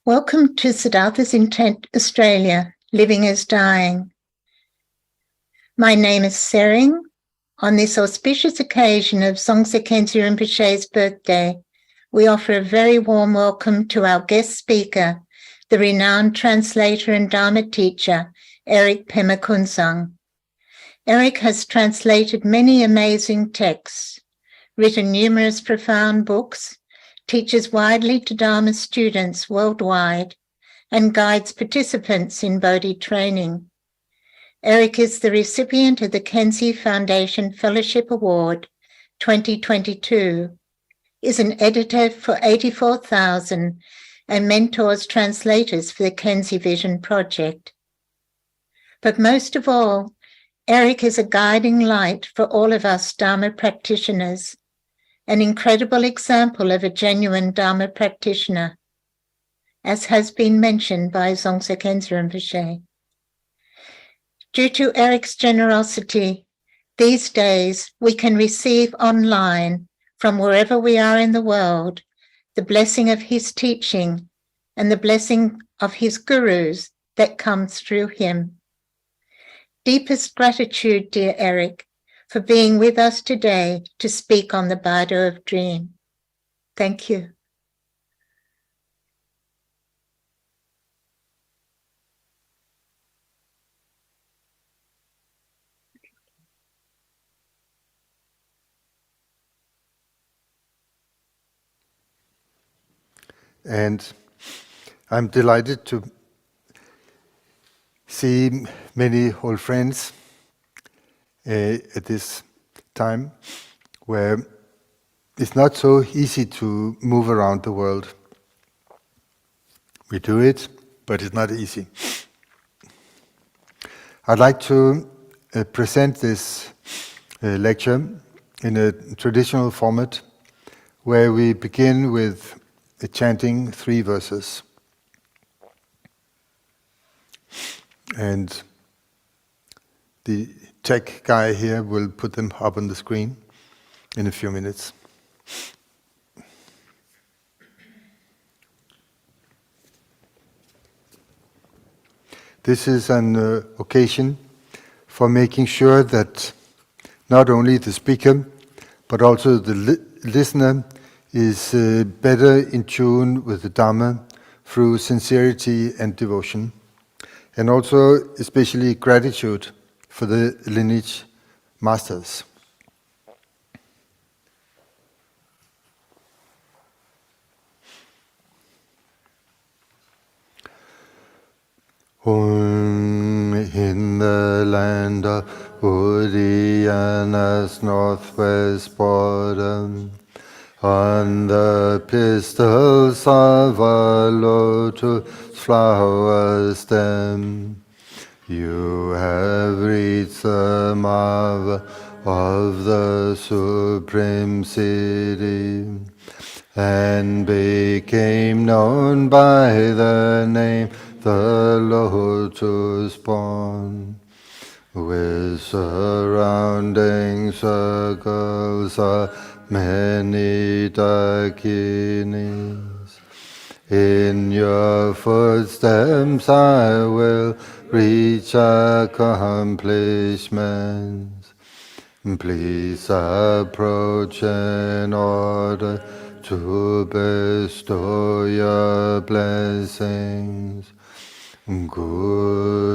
Welcome to Siddhartha's Intent Australia, Living as Dying. My name is Sering. On this auspicious occasion of Dzongsar Khyentse Rinpoche's birthday, we offer a very warm welcome to our guest speaker, the renowned translator and Dharma teacher, Erik Pema Kunsang. Erik has translated many amazing texts, written numerous profound books, teaches widely to Dharma students worldwide, and guides participants in Bodhi training. Erik is the recipient of the Khyentse Foundation Fellowship Award 2022, is an editor for 84,000 and mentors translators for the Khyentse Vision Project. But most of all, Erik is a guiding light for all of us Dharma practitioners, an incredible example of a genuine Dharma practitioner, as has been mentioned by Dzongsar Khyentse Rinpoche. Due to Erik's generosity, these days we can receive online from wherever we are in the world the blessing of his teaching and the blessing of his gurus that comes through him. Deepest gratitude, dear Erik, for being with us today to speak on the Bardo of Dream. Thank you. And I'm delighted to see many old friends at this time where it's not so easy to move around the world. We do it, but it's not easy. I'd like to present this lecture in a traditional format where we begin with chanting 3 verses. And the tech guy here will put them up on the screen in a few minutes. This is an occasion for making sure that not only the speaker, but also the listener is better in tune with the Dhamma through sincerity and devotion, and also especially gratitude for the lineage masters. In the land of Udiyana's northwest border, on the pistils of a lotus flower stem, you have reached the marvel of the supreme city, and became known by the name the lotus born, with surrounding circles of many dakinis. In your footsteps I will reach accomplishments. Please approach in order to bestow your blessings. Guru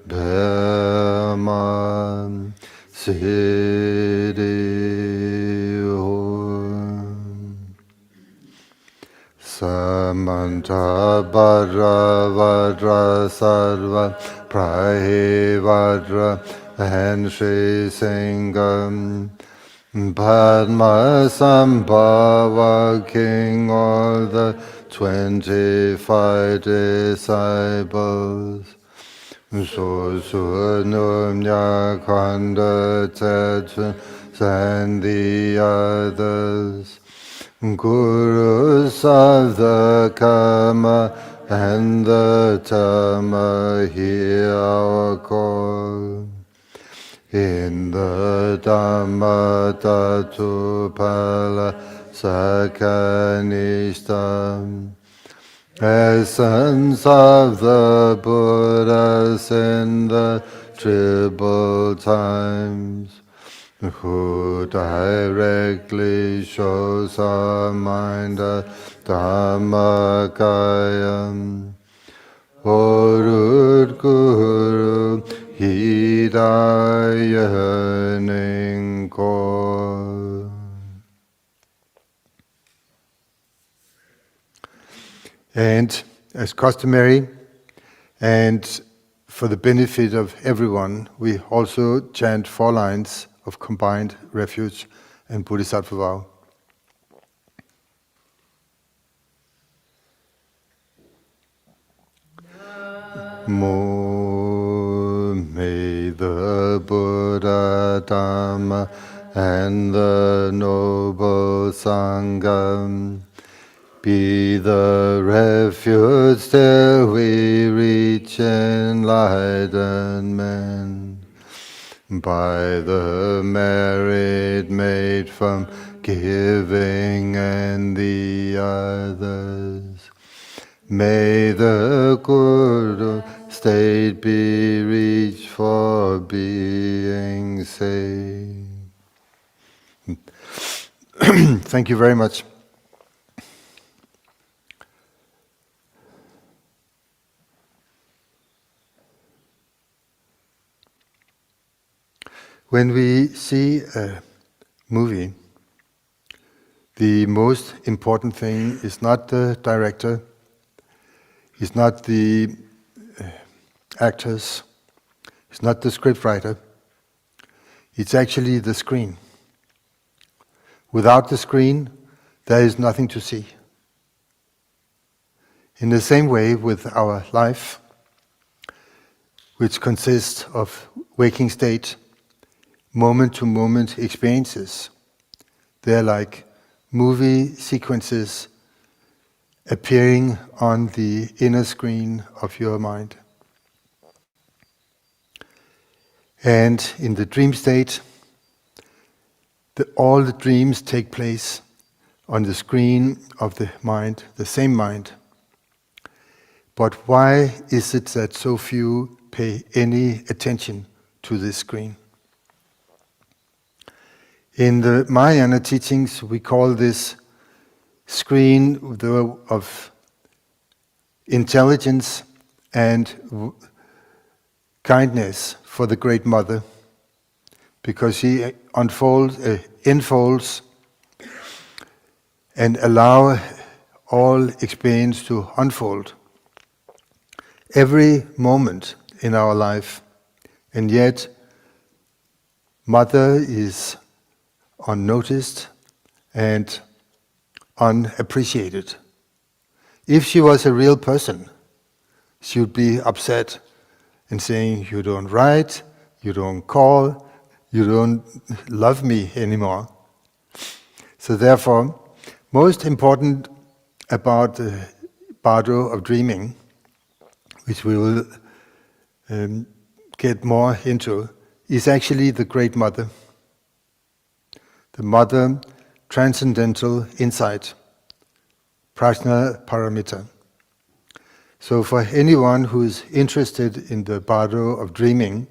Pema Samanta Bhadra Vajra Sarva Prahivajra and Shri Singam Padma Sambhava King, all the 25 disciples, Susunumya Khanda Tetsun and the others, Gurus of the Karma and the Dhamma, hear our call. In the Dhamma Tatupala Sakanishtam, essence of the Buddhas in the triple times, who directly shows our mind a Dhammakayam. Orud Guru Hidaya Ningko. And as customary, and for the benefit of everyone, we also chant 4 lines of combined refuge and Bodhisattva vow. May the Buddha, Dhamma, and the noble Sangha be the refuge till we reach enlightenment, by the merit made from giving and the others. May the Guru state be reached for being saved. Thank you very much. When we see a movie, the most important thing is not the director, it's not the actors, it's not the scriptwriter, it's actually the screen. Without the screen, there is nothing to see. In the same way with our life, which consists of waking state, moment-to-moment experiences, they're like movie sequences appearing on the inner screen of your mind. And in the dream state, all the dreams take place on the screen of the mind, the same mind. But why is it that so few pay any attention to this screen? In the Mahayana teachings, we call this screen of intelligence and kindness for the Great Mother, because she enfolds and allow all experience to unfold every moment in our life, and yet Mother is unnoticed and unappreciated. If she was a real person, she would be upset and saying, "You don't write, you don't call, you don't love me anymore." So therefore, most important about the Bardo of Dreaming, which we will get more into, is actually the Great Mother. The Mother, transcendental insight, Prajna Paramita. So for anyone who is interested in the Bardo of Dreaming,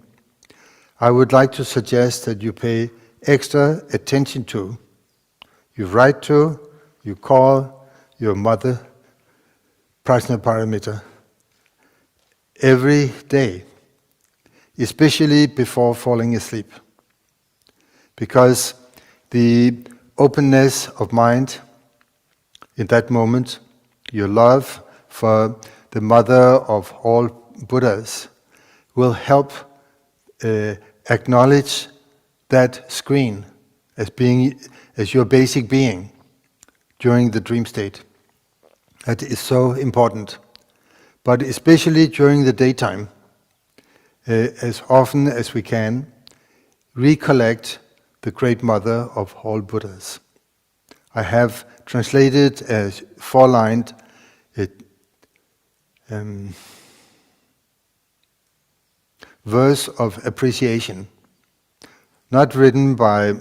I would like to suggest that you pay extra attention to, you write to, you call your mother, Prajna Paramita, every day, especially before falling asleep. Because the openness of mind in that moment, your love for the mother of all Buddhas, will help acknowledge that screen as your basic being during the dream state. That is so important. But especially during the daytime, as often as we can, recollect the Great Mother of all Buddhas. I have translated a four-lined verse of appreciation, not written by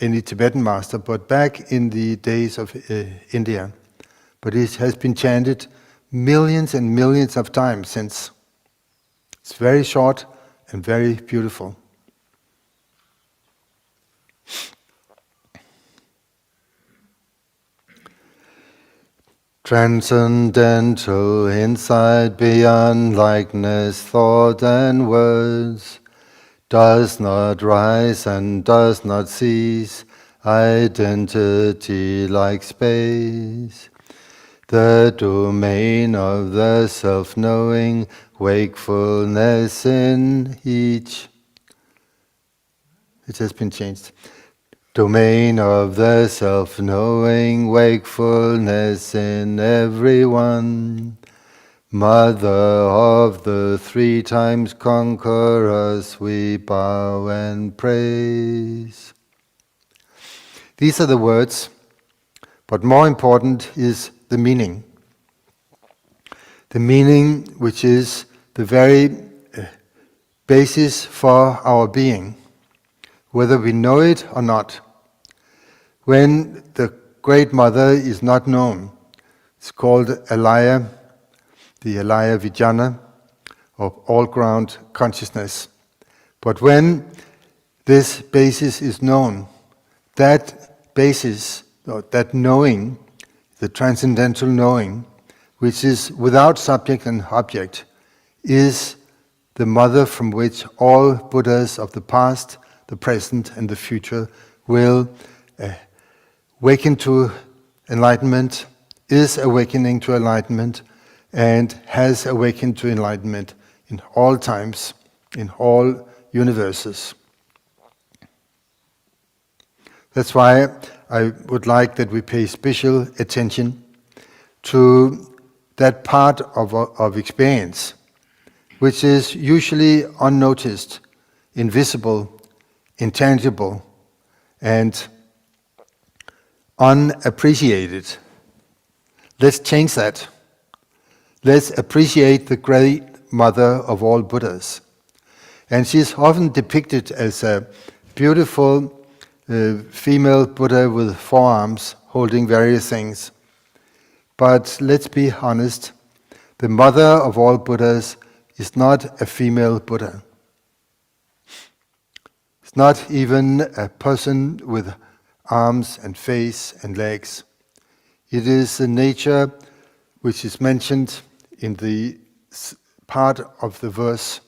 any Tibetan master, but back in the days of India. But it has been chanted millions and millions of times since. It's very short and very beautiful. Transcendental insight beyond likeness, thought and words, does not rise and does not cease, identity like space. The domain of the self-knowing, wakefulness in each. It has been changed. Domain of the self-knowing, wakefulness in everyone. Mother of the 3 times conquerors, we bow and praise. These are the words, but more important is the meaning. The meaning which is the very basis for our being, whether we know it or not. When the Great Mother is not known, it's called Alaya, the Alaya Vijnana, of all-ground consciousness. But when this basis is known, that basis, or that knowing, the transcendental knowing, which is without subject and object, is the mother from which all Buddhas of the past, the present, and the future will awaken to enlightenment, is awakening to enlightenment, and has awakened to enlightenment in all times, in all universes. That's why I would like that we pay special attention to that part of experience, which is usually unnoticed, invisible, intangible, and unappreciated. Let's change that. Let's appreciate the great mother of all Buddhas. And she's often depicted as a beautiful female Buddha with four arms holding various things. But let's be honest, the mother of all Buddhas is not a female Buddha. It's not even a person with arms and face and legs. It is a nature which is mentioned in the part of the verse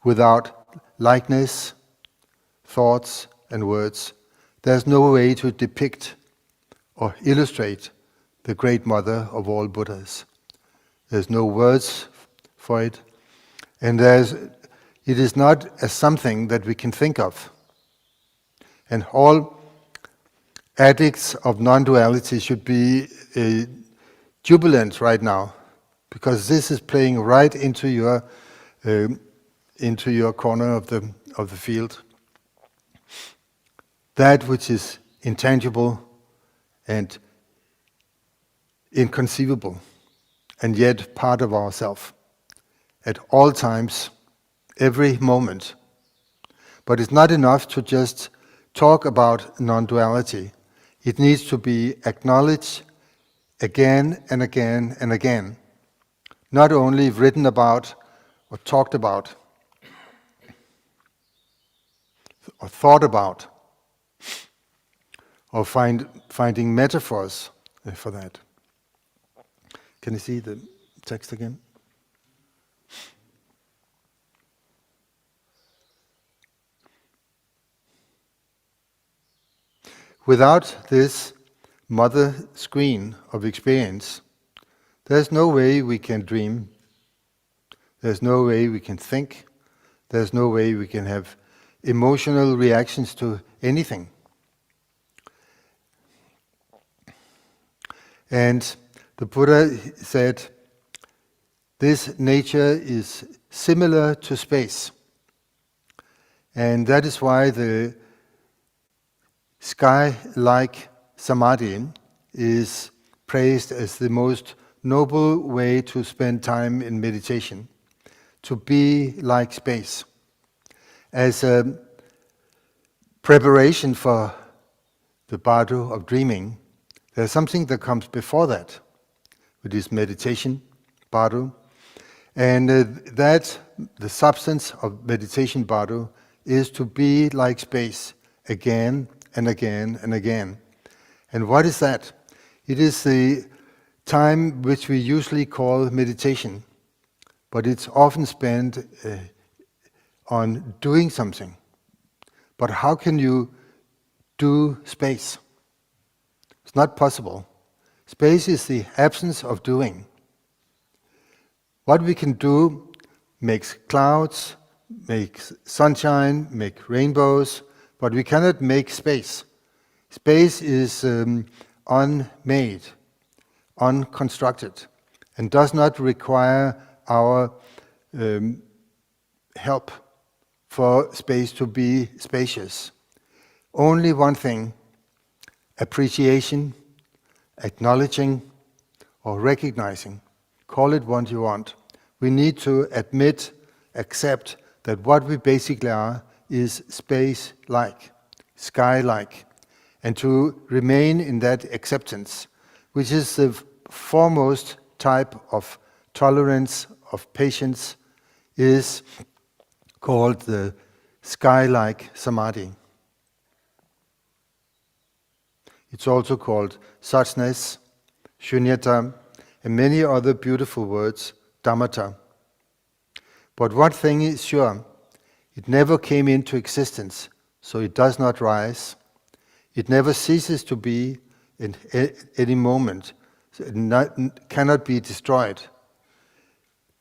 without likeness, thoughts and words. There's no way to depict or illustrate the great mother of all Buddhas. There's no words for it, and it is not as something that we can think of. And all addicts of non-duality should be jubilant right now, because this is playing right into your corner of the field. That which is intangible and inconceivable, and yet part of ourself at all times, every moment. But it's not enough to just talk about non-duality. It needs to be acknowledged again and again and again. Not only written about or talked about or thought about or finding metaphors for that. Can you see the text again? Without this mother screen of experience, there's no way we can dream. There's no way we can think. There's no way we can have emotional reactions to anything. And the Buddha said, this nature is similar to space. And that is why the sky-like samadhi is praised as the most noble way to spend time in meditation, to be like space. As a preparation for the Bardo of Dreaming, there's something that comes before that, which is meditation, Bardo. And that, the substance of meditation Bardo, is to be like space again and again and again. And what is that? It is the time which we usually call meditation, but it's often spent on doing something. But how can you do space? It's not possible. Space is the absence of doing. What we can do makes clouds, makes sunshine, make rainbows, but we cannot make space. Space is unmade, unconstructed, and does not require our help for space to be spacious. Only one thing: appreciation, acknowledging, or recognizing. Call it what you want. We need to admit, accept that what we basically are is space-like, sky-like, and to remain in that acceptance, which is the foremost type of tolerance, of patience, is called the sky-like samadhi. It's also called suchness, shunyata, and many other beautiful words, dhammata. But one thing is sure: it never came into existence, so it does not rise. It never ceases to be in any moment. It cannot be destroyed.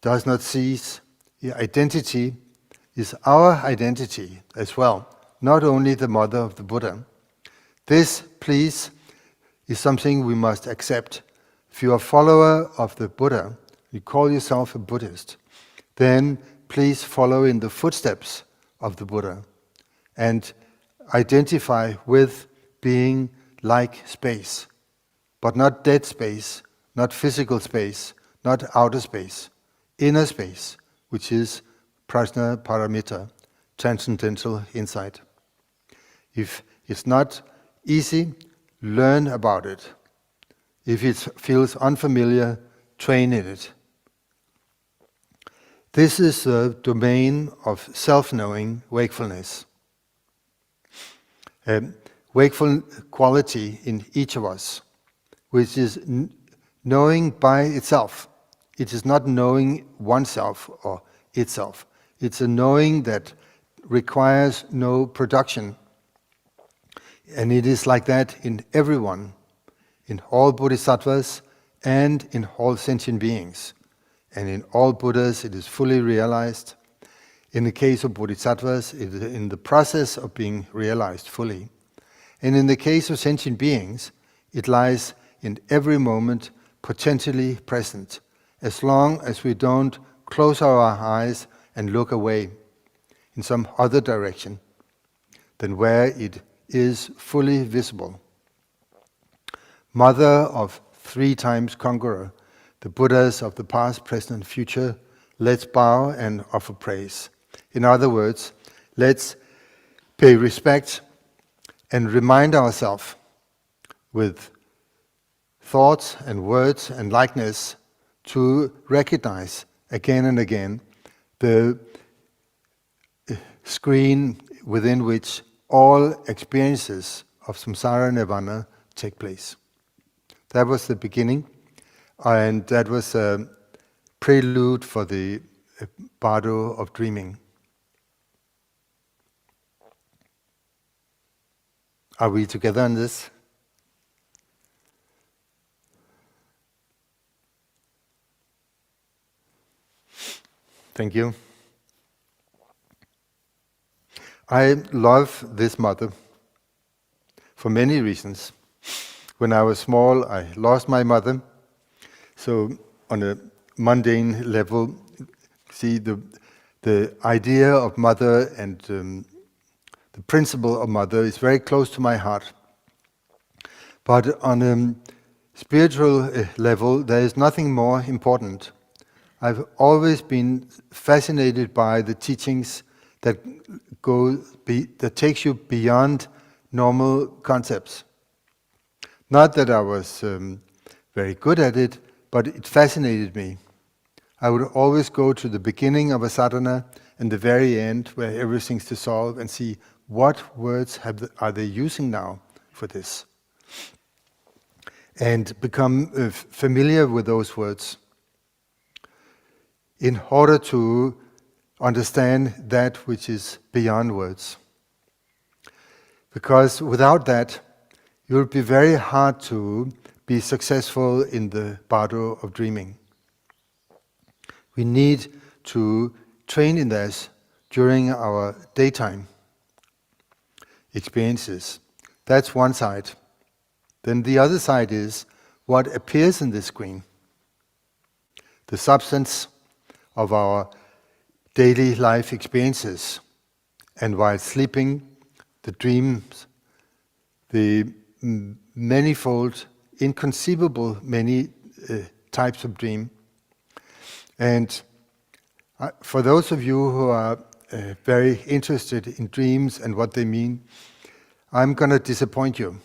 Does not cease. The identity is our identity as well, not only the mother of the Buddha. This, please, is something we must accept. If you are a follower of the Buddha, you call yourself a Buddhist, then please follow in the footsteps of the Buddha and identify with being like space, but not dead space, not physical space, not outer space, inner space, which is prajna paramita, transcendental insight. If it's not easy, learn about it. If it feels unfamiliar, train in it. This is the domain of self-knowing wakefulness. Wakeful quality in each of us, which is knowing by itself. It is not knowing oneself or itself. It's a knowing that requires no production. And it is like that in everyone, in all bodhisattvas and in all sentient beings. And in all Buddhas it is fully realized. In the case of bodhisattvas, it is in the process of being realized fully. And in the case of sentient beings, it lies in every moment potentially present, as long as we don't close our eyes and look away in some other direction than where it is fully visible. Mother of 3 times conqueror, the Buddhas of the past, present, and future, let's bow and offer praise. In other words, let's pay respect and remind ourselves with thoughts and words and likeness to recognize again and again the screen within which all experiences of samsara nirvana take place. That was the beginning, and that was a prelude for the Bardo of Dreaming. Are we together on this? Thank you. I love this mother for many reasons. When I was small, I lost my mother. So on a mundane level, see the idea of mother and the principle of mother is very close to my heart. But on a spiritual level, there is nothing more important. I've always been fascinated by the teachings that that takes you beyond normal concepts. Not that I was very good at it, but it fascinated me. I would always go to the beginning of a sadhana and the very end where everything's dissolved and see what words are they using now for this. And become familiar with those words in order to understand that which is beyond words. Because without that, it will be very hard to be successful in the Bardo of Dreaming. We need to train in this during our daytime experiences. That's one side. Then the other side is what appears in the screen. The substance of our daily life experiences. And while sleeping, the dreams, the manifold, inconceivable many types of dream. And for those of you who are very interested in dreams and what they mean, I'm going to disappoint you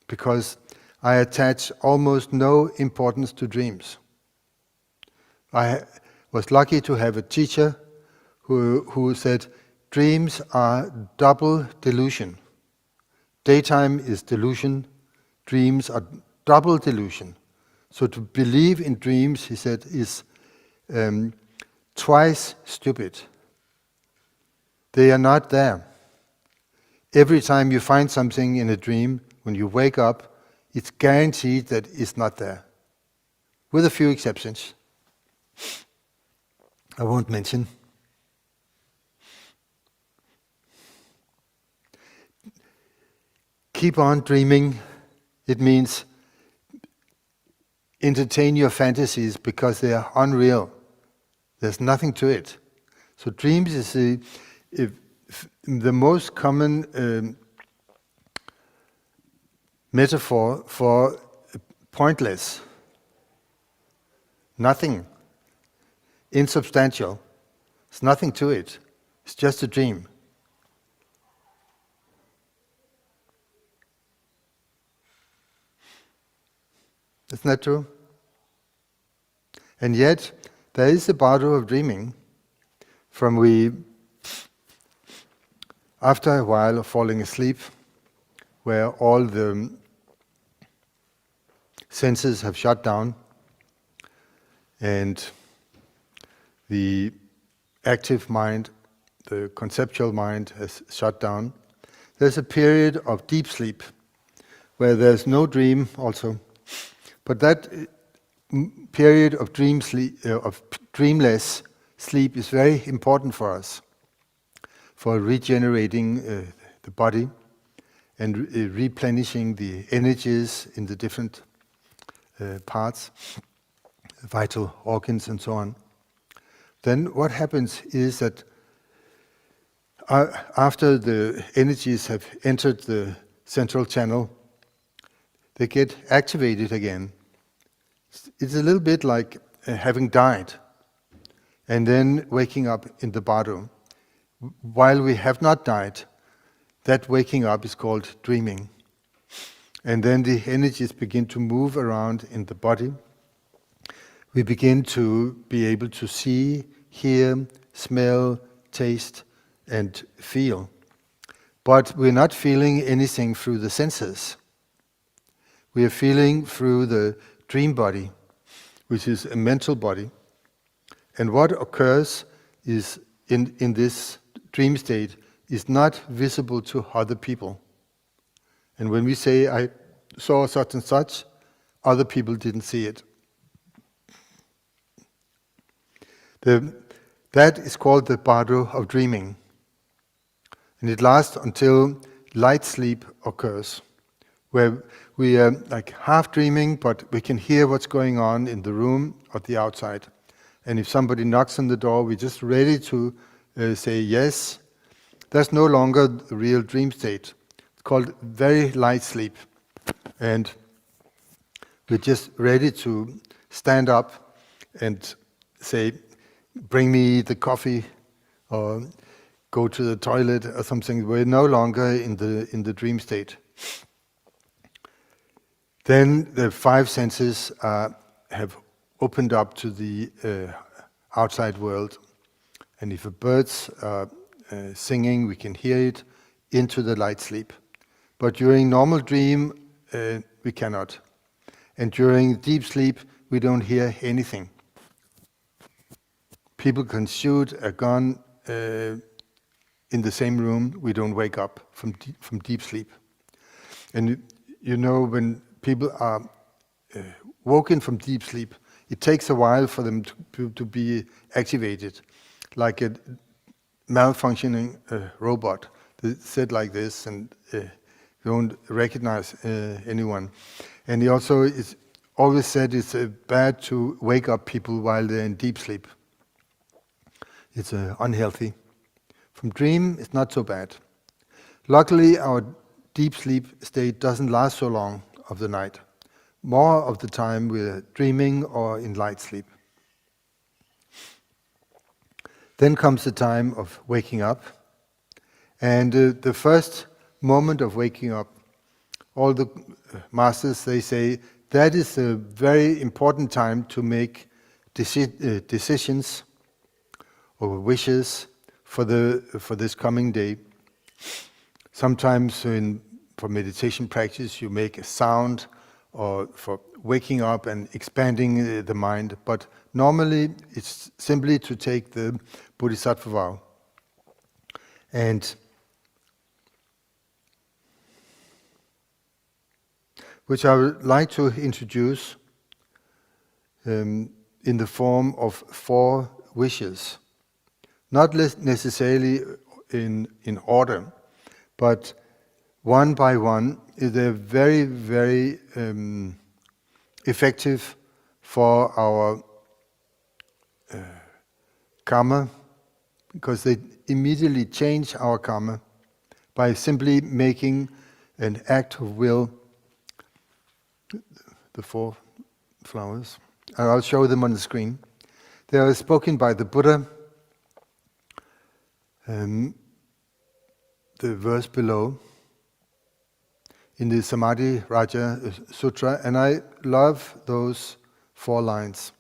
because I attach almost no importance to dreams. I was lucky to have a teacher who said, dreams are double delusion. Daytime is delusion, dreams are double delusion. So to believe in dreams, he said, is twice stupid. They are not there. Every time you find something in a dream, when you wake up, it's guaranteed that it's not there, with a few exceptions. I won't mention. keep on dreaming, it means entertain your fantasies because they are unreal. There's nothing to it. So dreams is the most common metaphor for pointless, nothing, insubstantial. There's nothing to it. It's just a dream. Isn't that true? And yet, there is a Bardo of dreaming after a while of falling asleep, where all the senses have shut down and the active mind, the conceptual mind has shut down. There's a period of deep sleep where there's no dream also. But that period of dreamless sleep is very important for us, for regenerating the body and replenishing the energies in the different parts, vital organs and so on. Then what happens is that after the energies have entered the central channel, they get activated again. It's a little bit like having died and then waking up in the Bardo. While we have not died, that waking up is called dreaming. And then the energies begin to move around in the body. We begin to be able to see, hear, smell, taste, and feel. But we're not feeling anything through the senses. We are feeling through the dream body, which is a mental body. And what occurs is in this dream state is not visible to other people. And when we say, I saw such and such, other people didn't see it. That is called the Bardo of Dreaming. And it lasts until light sleep occurs, where we are like half dreaming, but we can hear what's going on in the room or the outside. And if somebody knocks on the door, we're just ready to say yes. That's no longer the real dream state. It's called very light sleep. And we're just ready to stand up and say, bring me the coffee, or go to the toilet or something. We're no longer in the dream state. Then the five senses have opened up to the outside world. And if a bird's singing, we can hear it into the light sleep. But during normal dream, we cannot. And during deep sleep, we don't hear anything. People can shoot a gun in the same room. We don't wake up from deep sleep. And you know, when people are woken from deep sleep, it takes a while for them to be activated, like a malfunctioning robot. They sit like this and don't recognize anyone. And he also is always said it's bad to wake up people while they're in deep sleep. It's unhealthy. From dream, it's not so bad. Luckily, our deep sleep state doesn't last so long of the night. More of the time we're dreaming or in light sleep. Then comes the time of waking up. And the first moment of waking up, all the masters, they say, that is a very important time to make decisions or wishes for this coming day. Sometimes for meditation practice, you make a sound, or for waking up and expanding the mind. But normally, it's simply to take the Bodhisattva vow. And which I would like to introduce in the form of 4 wishes. Not necessarily in order, but one by one, they're very, very effective for our karma, because they immediately change our karma by simply making an act of will. The 4 flowers, and I'll show them on the screen. They are spoken by the Buddha. The verse below in the Samadhi Raja Sutra, and I love those 4 lines.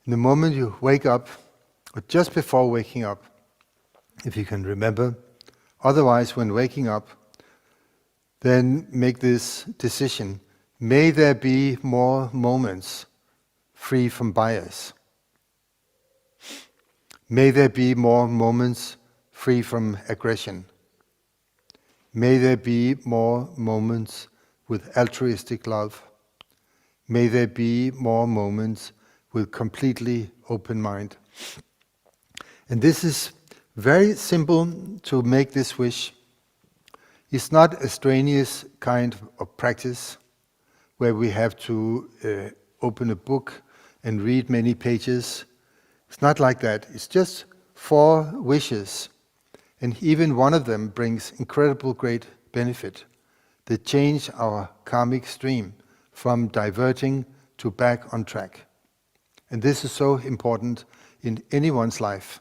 In the moment you wake up, or just before waking up, if you can remember, otherwise when waking up, then make this decision. May there be more moments free from bias. May there be more moments free from aggression. May there be more moments with altruistic love. May there be more moments with completely open mind. And this is very simple to make this wish. It's not a strenuous kind of practice where we have to open a book and read many pages. It's not like that. It's just 4 wishes, and even one of them brings incredible great benefit. They change our karmic stream from diverting to back on track. And this is so important in anyone's life.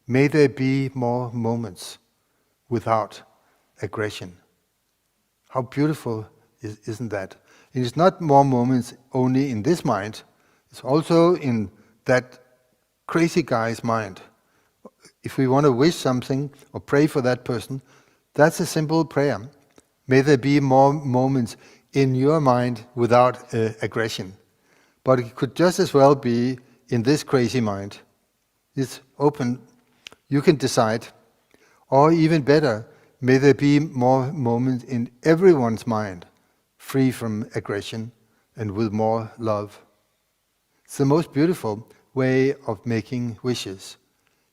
May there be more moments without aggression. How beautiful isn't that? And it's not more moments only in this mind, it's also in that crazy guy's mind. If we want to wish something or pray for that person, that's a simple prayer. May there be more moments in your mind without aggression. But it could just as well be in this crazy mind. It's open. You can decide. Or even better, may there be more moments in everyone's mind, free from aggression and with more love. It's the most beautiful way of making wishes.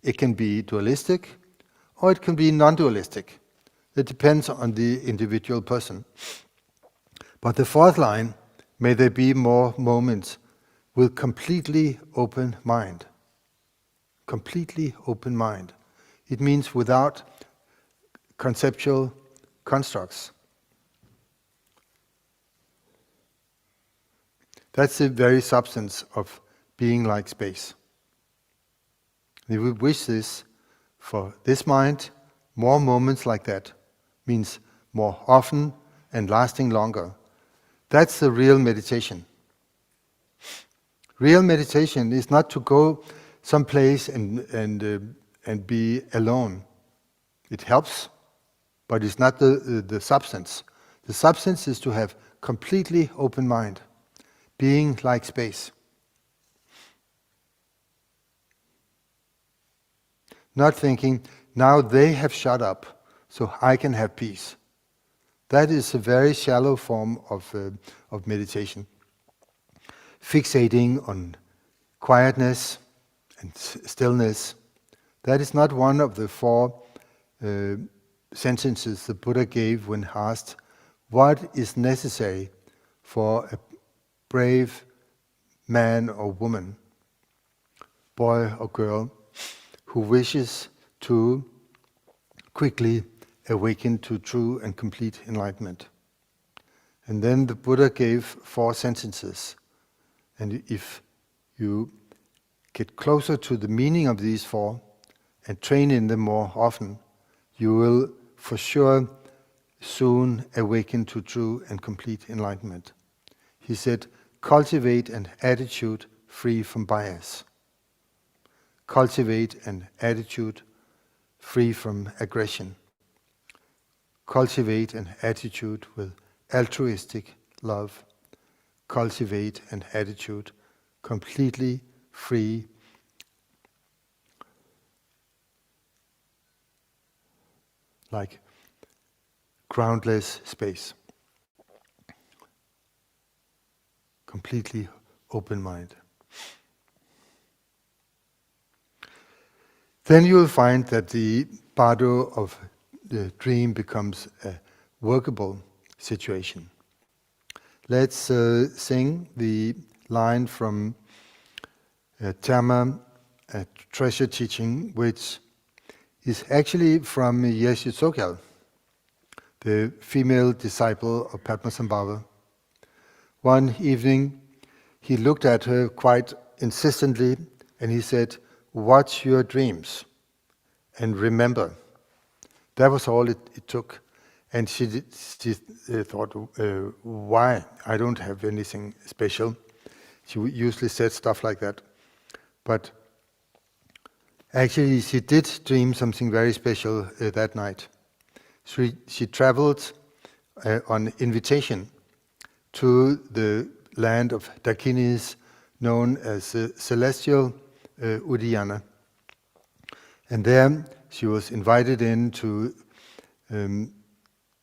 It can be dualistic or it can be non-dualistic. It depends on the individual person. But the 4th line, may there be more moments with completely open mind. Completely open mind. It means without conceptual constructs. That's the very substance of being like space. If we wish this for this mind, more moments like that means more often and lasting longer. That's the real meditation. Real meditation is not to go someplace and be alone. It helps, but it's not the substance. The substance is to have completely open mind, being like space. Not thinking, now they have shut up, so I can have peace. That is a very shallow form of meditation. Fixating on quietness and stillness, that is not one of the 4 sentences the Buddha gave when asked what is necessary for a brave man or woman, boy or girl, who wishes to quickly awaken to true and complete enlightenment. And then the Buddha gave 4 sentences. And if you get closer to the meaning of these 4 and train in them more often, you will for sure soon awaken to true and complete enlightenment. He said, cultivate an attitude free from bias. Cultivate an attitude free from aggression. Cultivate an attitude with altruistic love. Cultivate an attitude completely free like groundless space. Completely open mind. Then you will find that the Bardo of the Dream becomes a workable situation. Let's sing the line from Tama, Treasure Teaching, which is actually from Yeshe Tsogyal, the female disciple of Padmasambhava. One evening, he looked at her quite insistently and he said, "Watch your dreams and remember." That was all it took. And she thought, why? I don't have anything special. She usually said stuff like that. But actually, she did dream something very special that night. She traveled on invitation to the land of Dakinis, known as Celestial Udiyana. And there she was invited in to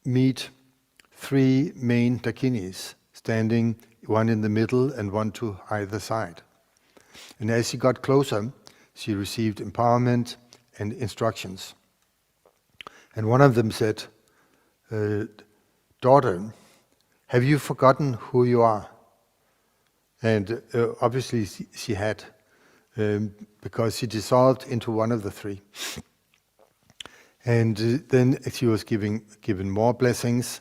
meet three main Dakinis, standing one in the middle and one to either side. And as she got closer, she received empowerment and instructions. And one of them said, "Daughter, have you forgotten who you are?" And obviously she had, because she dissolved into one of the three. And then she was given more blessings,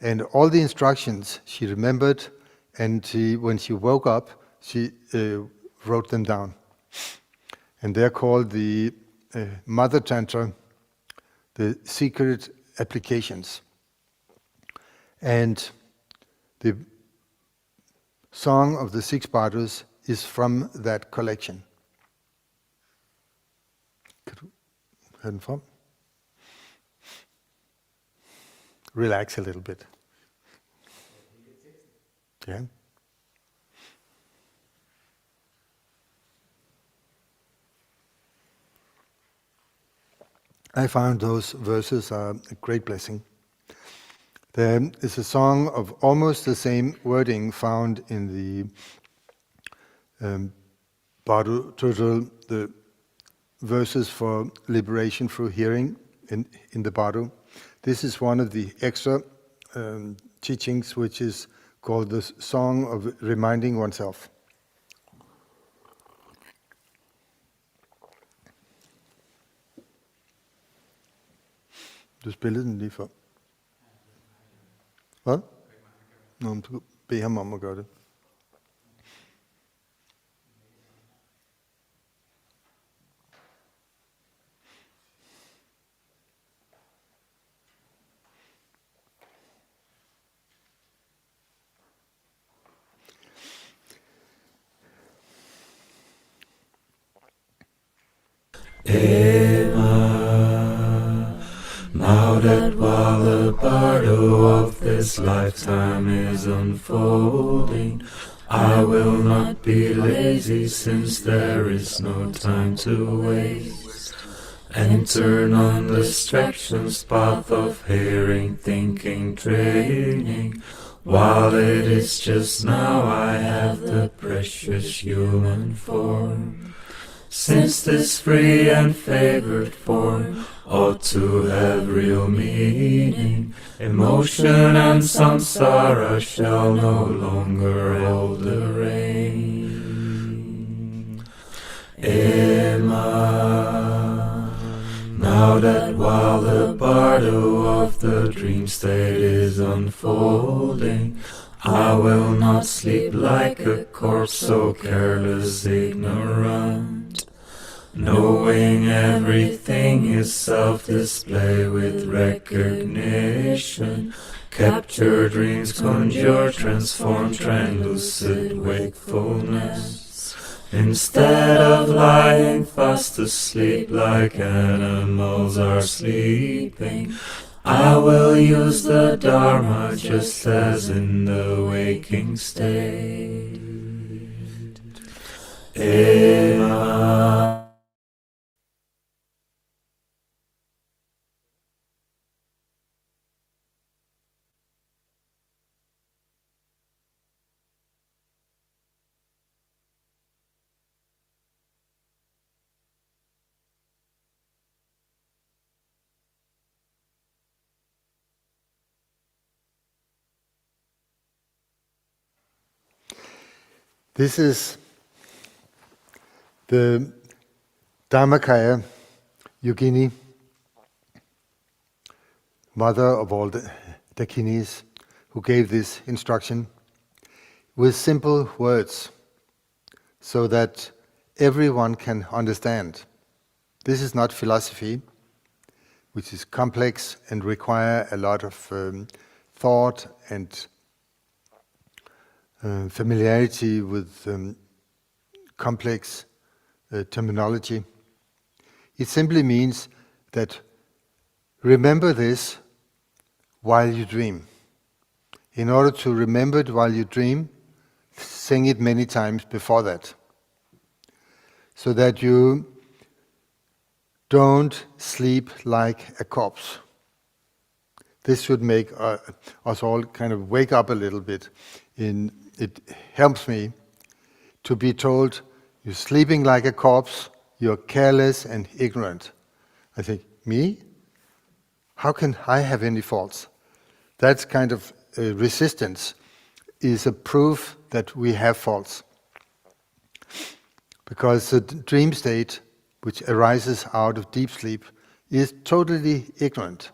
and all the instructions she remembered, and when she woke up, she wrote them down. And they're called the Mother Tantra, the secret applications. And the Song of the Six Bardos is from that collection. Kan du have den frem? Relax a little bit. Yeah. I found those verses are a great blessing. There is a song of almost the same wording found in the Bardo total, the verses for liberation through hearing in the Bardo. This is one of the extra teachings, which is called the Song of Reminding Oneself. Du spillede den lige før. Hvad? Nå, men du bed ham om at gøre det. Now that while the bardo of this lifetime is unfolding, I will not be lazy, since there is no time to waste, and turn on distractions, path of hearing, thinking, training. While it is just now I have the precious human form, since this free and favored form ought to have real meaning. Emotion and samsara shall no longer hold the rein. Ema. Now that while the bardo of the dream state is unfolding, I will not sleep like a corpse, so careless, ignorant, knowing everything is self-display with recognition. Capture dreams, conjure, transform, translucid wakefulness. Instead of lying fast asleep like animals are sleeping, I will use the Dharma just as in the waking state. Ema. This is the Dharmakaya Yogini, mother of all the Dakinis, who gave this instruction with simple words so that everyone can understand. This is not philosophy, which is complex and require a lot of thought and familiarity with complex terminology. It simply means that remember this while you dream. In order to remember it while you dream, sing it many times before that, so that you don't sleep like a corpse. This should make us all kind of wake up a little bit. It helps me to be told, you're sleeping like a corpse, you're careless and ignorant. I think, me? How can I have any faults? That's kind of resistance is a proof that we have faults. Because the dream state, which arises out of deep sleep, is totally ignorant,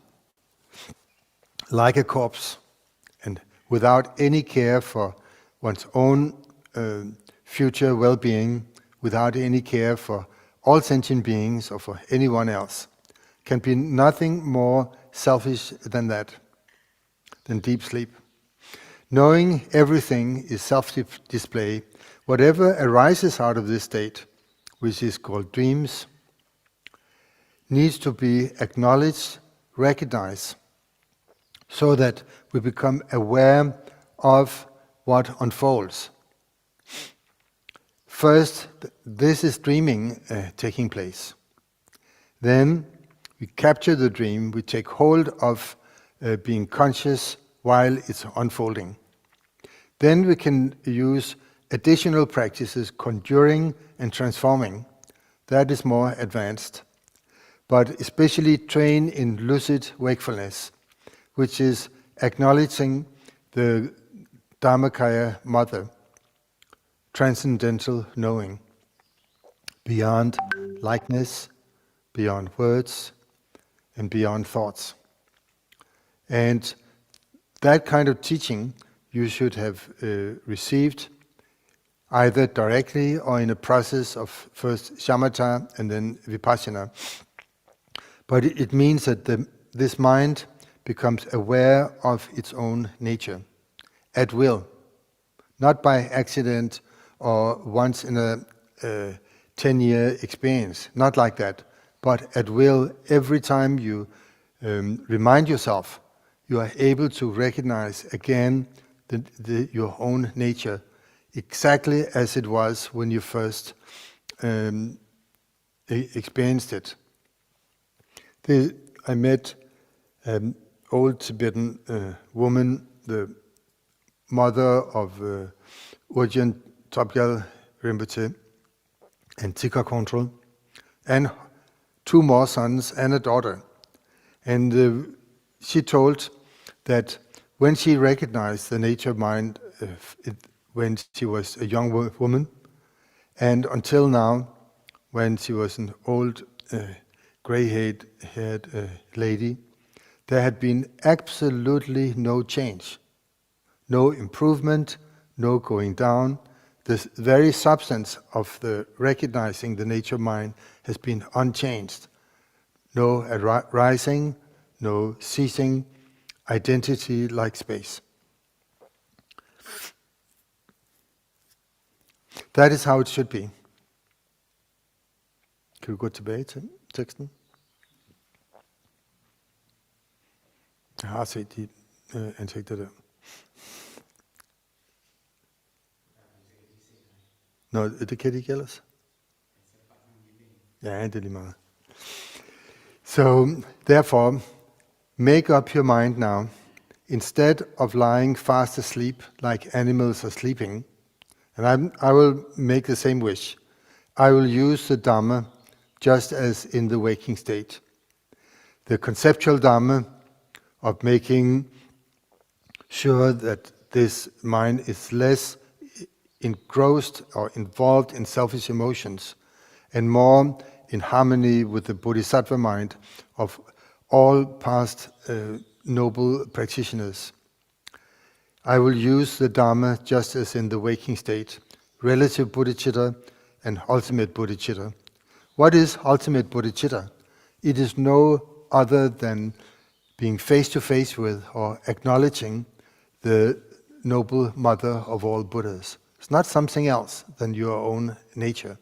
like a corpse, and without any care for one's own future well-being, without any care for all sentient beings or for anyone else, can be nothing more selfish than that, than deep sleep. Knowing everything is self-display. Whatever arises out of this state, which is called dreams, needs to be acknowledged, recognized, so that we become aware of what unfolds. First, this is dreaming taking place. Then we capture the dream, we take hold of being conscious while it's unfolding. Then we can use additional practices, conjuring and transforming. That is more advanced. But especially train in lucid wakefulness, which is acknowledging the Dharmakaya mother, transcendental knowing, beyond likeness, beyond words, and beyond thoughts. And that kind of teaching you should have received either directly or in a process of first shamatha and then vipassana. But it means that this mind becomes aware of its own nature, at will, not by accident or once in a 10-year experience, not like that, but at will. Every time you remind yourself, you are able to recognize again your own nature, exactly as it was when you first experienced it. I met an old Tibetan woman, the mother of Urgyen Topgyal Rinpoche and Tika Kontrol, and 2 more sons and a daughter. And she told that when she recognized the nature of mind when she was a young woman, and until now, when she was an old gray-haired lady, there had been absolutely no change, no improvement, no going down. The very substance of the recognizing the nature of mind has been unchanged. No rising, no ceasing, identity like space. That is how it should be. Kan vi gå tilbage til teksten? Jeg har set de ansigter der. Nå, det kan de ikke ellers. Ja, det er lige meget. So, therefore, make up your mind now. Instead of lying fast asleep like animals are sleeping, and I will make the same wish. I will use the Dhamma just as in the waking state. The conceptual Dhamma of making sure that this mind is less engrossed or involved in selfish emotions and more in harmony with the bodhisattva mind of all past noble practitioners. I will use the Dharma just as in the waking state, relative bodhicitta and ultimate bodhicitta. What is ultimate bodhicitta? It is no other than being face to face with or acknowledging the noble mother of all Buddhas. It's not something else than your own nature.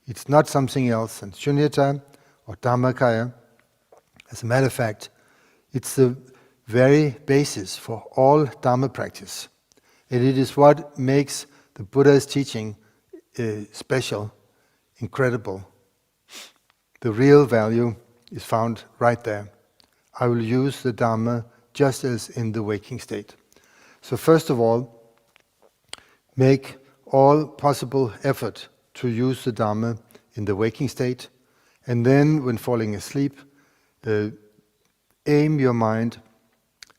It's not something else than Shunyata or Dhammakaya. As a matter of fact, it's the very basis for all Dharma practice. And it is what makes the Buddha's teaching special, incredible. The real value is found right there. I will use the Dharma just as in the waking state. So first of all, make all possible effort to use the Dharma in the waking state, and then when falling asleep, aim your mind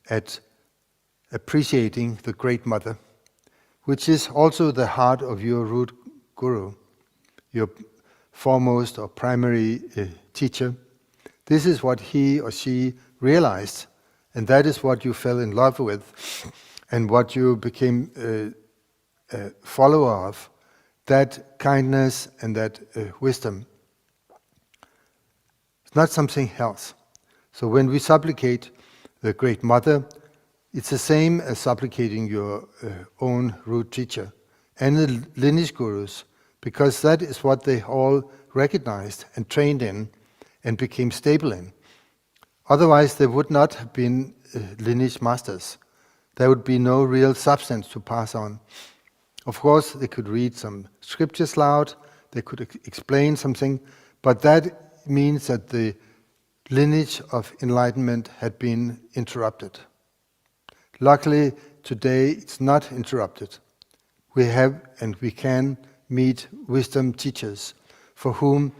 at appreciating the Great Mother, which is also the heart of your root guru, your foremost or primary teacher. This is what he or she realized, and that is what you fell in love with, and what you became a follower of, that kindness and that wisdom. It's not something else. So when we supplicate the Great Mother, it's the same as supplicating your own root teacher and the lineage gurus, because that is what they all recognized and trained in and became stable in. Otherwise, they would not have been lineage masters. There would be no real substance to pass on. Of course, they could read some scriptures loud, they could explain something, but that means that the lineage of enlightenment had been interrupted. Luckily, today it's not interrupted. We have and we can meet wisdom teachers for whom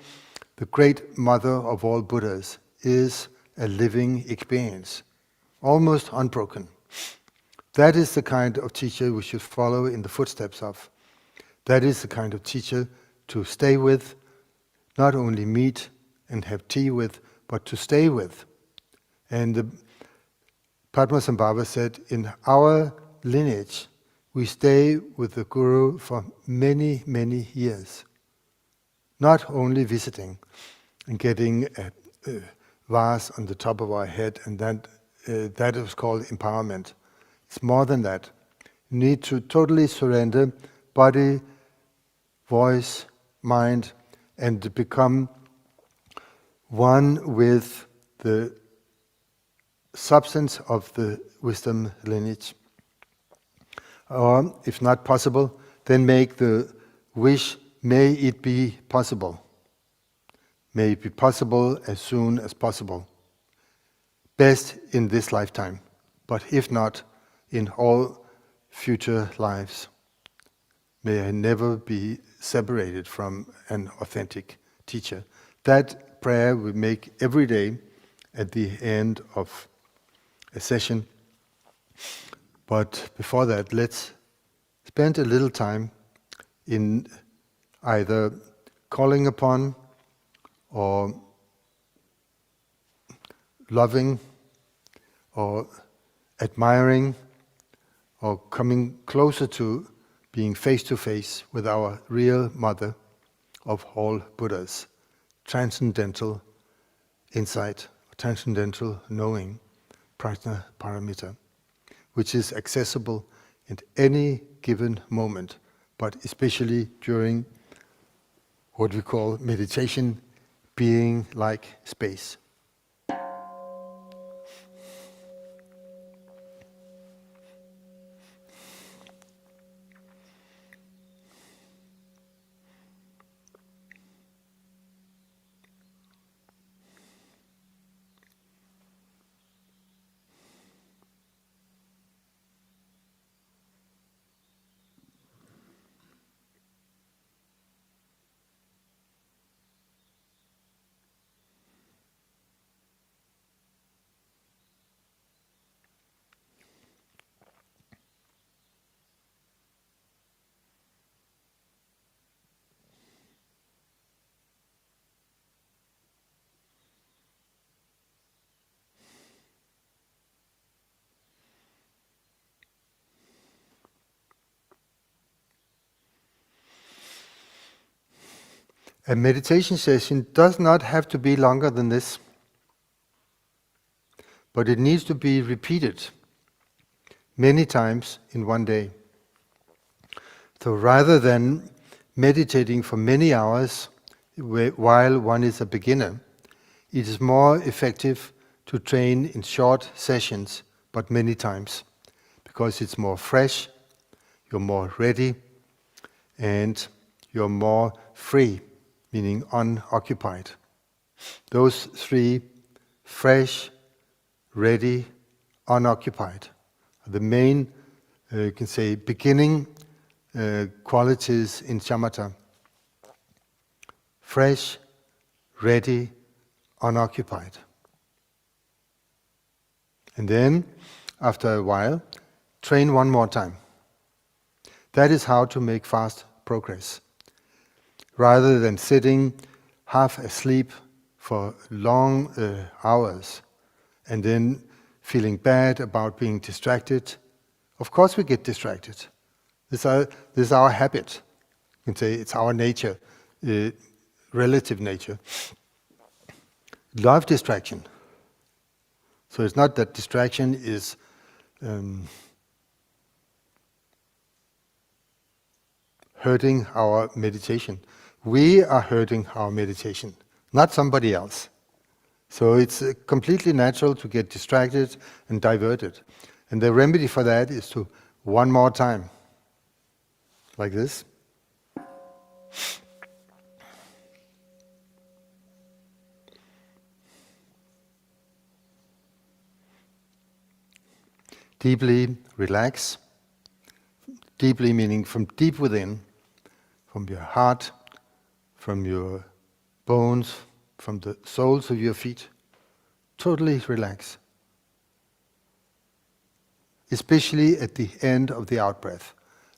the Great Mother of all Buddhas is a living experience, almost unbroken. That is the kind of teacher we should follow in the footsteps of. That is the kind of teacher to stay with, not only meet and have tea with, but to stay with. And the Padmasambhava said, in our lineage, we stay with the Guru for many, many years. Not only visiting and getting a vase on the top of our head, and that is called empowerment. It's more than that. You need to totally surrender body, voice, mind, and become one with the substance of the wisdom lineage. Or, if not possible, then make the wish, may it be possible. May it be possible as soon as possible. Best in this lifetime, but if not, in all future lives. May I never be separated from an authentic teacher. That prayer we make every day at the end of a session. But before that, let's spend a little time in either calling upon or loving or admiring or coming closer to being face to face with our real mother of all Buddhas, transcendental insight, transcendental knowing, prajna paramita, which is accessible at any given moment, but especially during what we call meditation, being like space. A meditation session does not have to be longer than this, but it needs to be repeated many times in one day. So rather than meditating for many hours while one is a beginner, it is more effective to train in short sessions, but many times, because it's more fresh, you're more ready, and you're more free, meaning unoccupied. Those three, fresh, ready, unoccupied, are the main, you can say, beginning qualities in shamatha. Fresh, ready, unoccupied. And then, after a while, train one more time. That is how to make fast progress. Rather than sitting half asleep for long hours and then feeling bad about being distracted. Of course we get distracted. This is our habit. You can say it's our nature, relative nature. Love distraction. So it's not that distraction is hurting our meditation. We are hurting our meditation, not somebody else. So it's completely natural to get distracted and diverted. And the remedy for that is to one more time, like this. Deeply relax. Deeply meaning from deep within, from your heart, from your bones, from the soles of your feet. Totally relax. Especially at the end of the out-breath,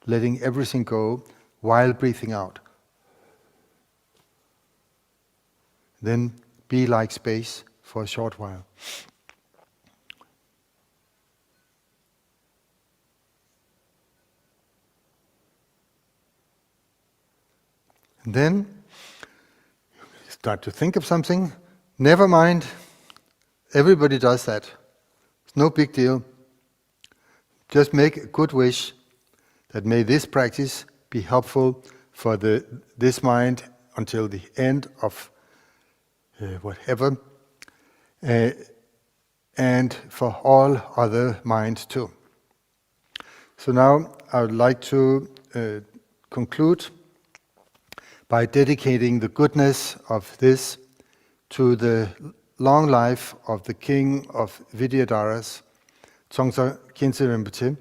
letting everything go while breathing out. Then be like space for a short while. And then start to think of something. Never mind. Everybody does that. It's no big deal. Just make a good wish that may this practice be helpful for this mind until the end of whatever, and for all other minds too. So now I would like to conclude by dedicating the goodness of this to the long life of the king of Vidyadharas, Dzongsar Khyentse Rinpoche,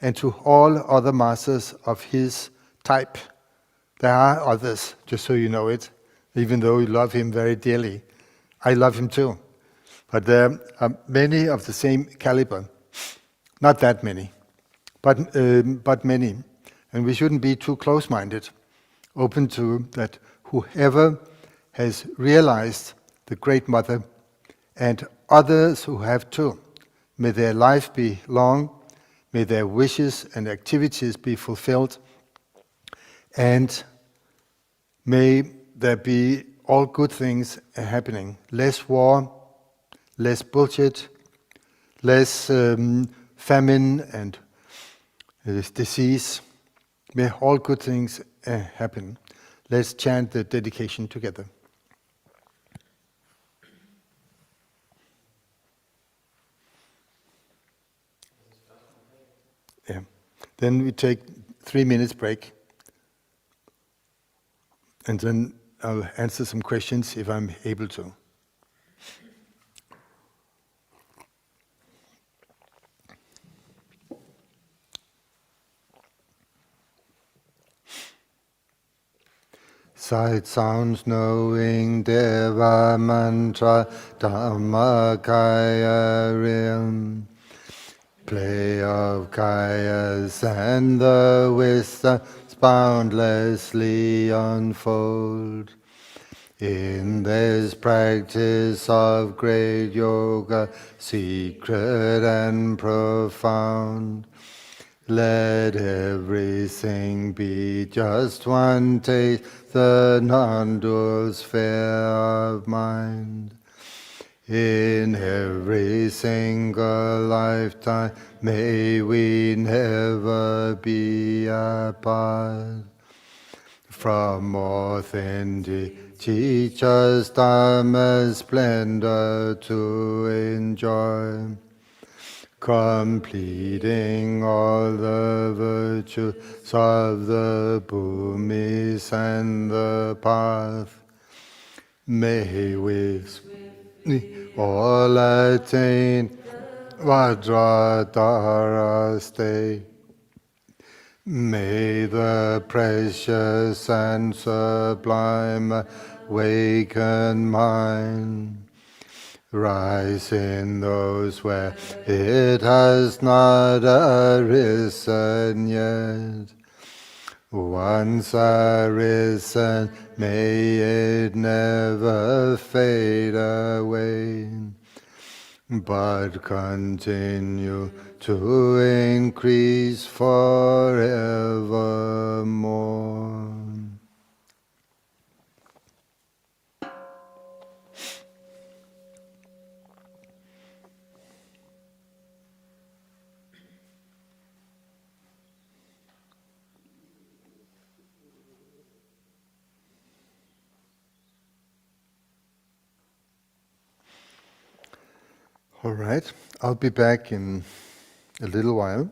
and to all other masters of his type. There are others, just so you know it, even though you love him very dearly. I love him too. But there are many of the same caliber. Not that many, but many. And we shouldn't be too close-minded. Open to that whoever has realized the Great Mother and others who have too, may their life be long, may their wishes and activities be fulfilled, and may there be all good things happening. Less war, less bullshit, less famine and disease. May all good things happen. Let's chant the dedication together. Yeah. Then we take 3 minutes break. And then I'll answer some questions if I'm able to. Sight, sounds, knowing, Deva mantra, Dhammakaya realm. Play of kayas and the wisdoms boundlessly unfold. In this practice of great yoga, secret and profound, Let everything be just one taste, the non-dual sphere of mind. In every single lifetime, may we never be apart. From authentic teachers, Dharma's splendor to enjoy, completing all the virtues of the bhumis and the path. May we all attain Vajradhara state. May the precious and sublime awakened mind rise in those where it has not arisen yet. Once arisen, may it never fade away, but continue to increase forevermore. All right, I'll be back in a little while.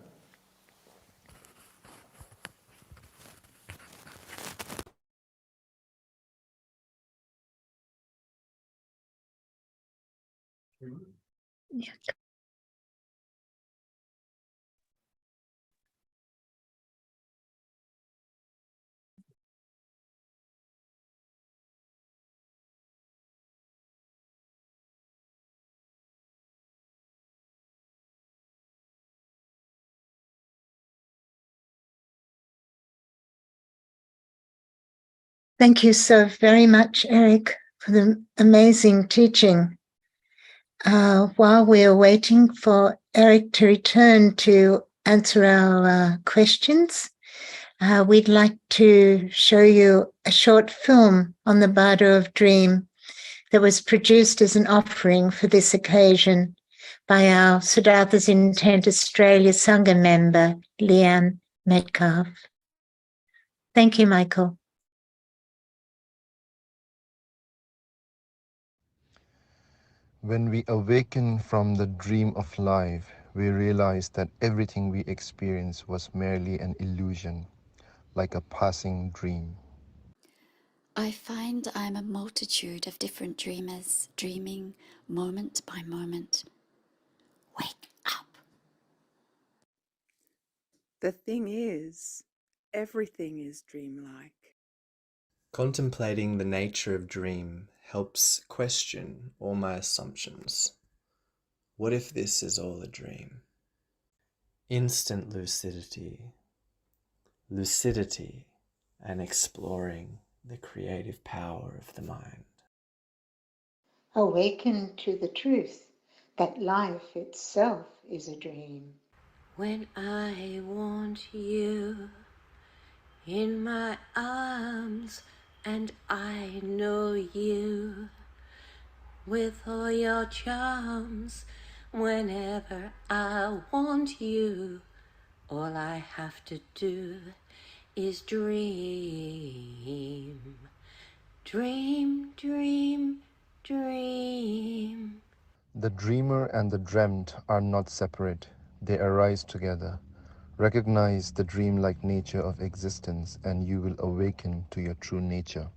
Thank you so very much, Erik, for the amazing teaching. While we are waiting for Erik to return to answer our questions, we'd like to show you a short film on the Bardo of Dream that was produced as an offering for this occasion by our Siddhartha's Intent Australia Sangha member, Leanne Metcalf. Thank you, Michael. When we awaken from the dream of life, we realize that everything we experience was merely an illusion, like a passing dream. I find I'm a multitude of different dreamers, dreaming moment by moment. Wake up. The thing is, everything is dreamlike. Contemplating the nature of dream helps question all my assumptions. What if this is all a dream? Instant lucidity, and exploring the creative power of the mind. Awaken to the truth that life itself is a dream. When I want you in my arms and I know you with all your charms, whenever I want you, all I have to do is dream. Dream, dream, dream. The dreamer and the dreamt are not separate, they arise together. Recognize the dreamlike nature of existence and you will awaken to your true nature.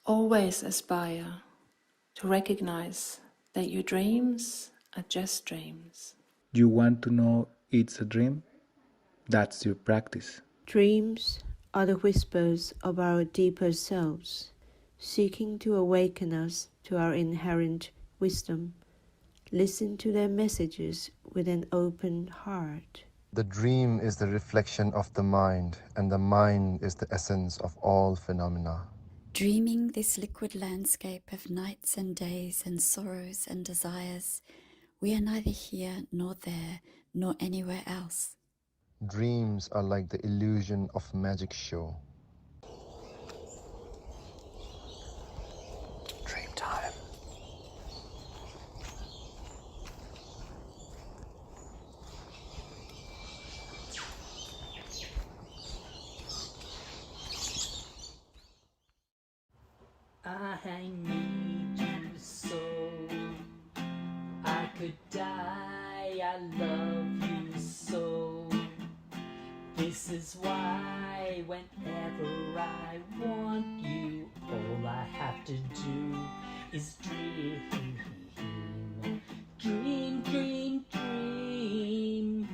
Always aspire to recognize that your dreams are just dreams. You want to know it's a dream? That's your practice. Dreams are the whispers of our deeper selves, seeking to awaken us to our inherent wisdom. Listen to their messages with an open heart. The dream is the reflection of the mind, and the mind is the essence of all phenomena. Dreaming this liquid landscape of nights and days and sorrows and desires, we are neither here nor there nor anywhere else. Dreams are like the illusion of magic show. Dream time. I need you so I could die. I love you so. This is why whenever I want you, all I have to do is dream. Dream, dream, dream.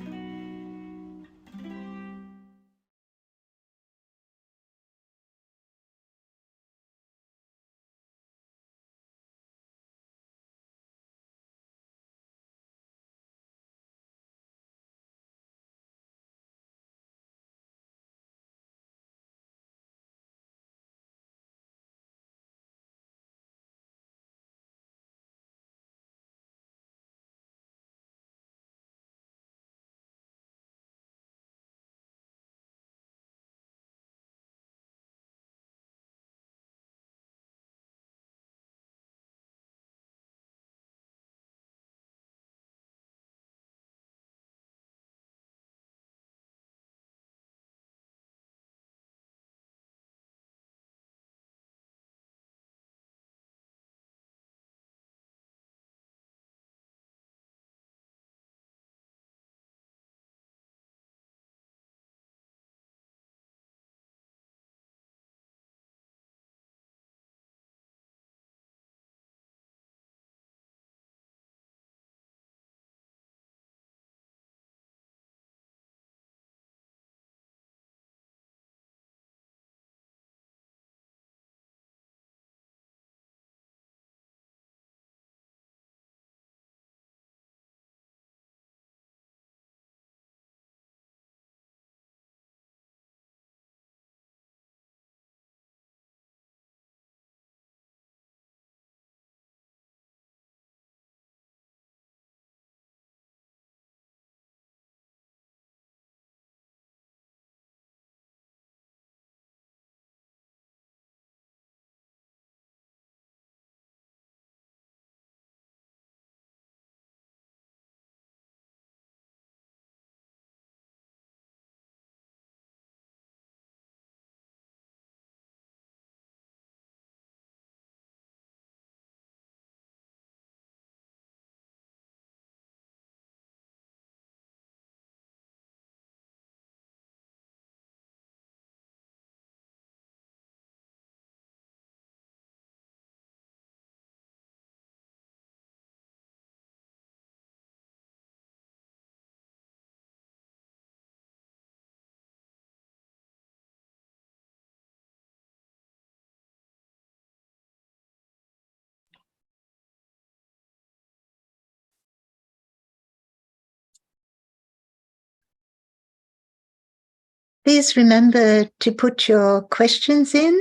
Please remember to put your questions in.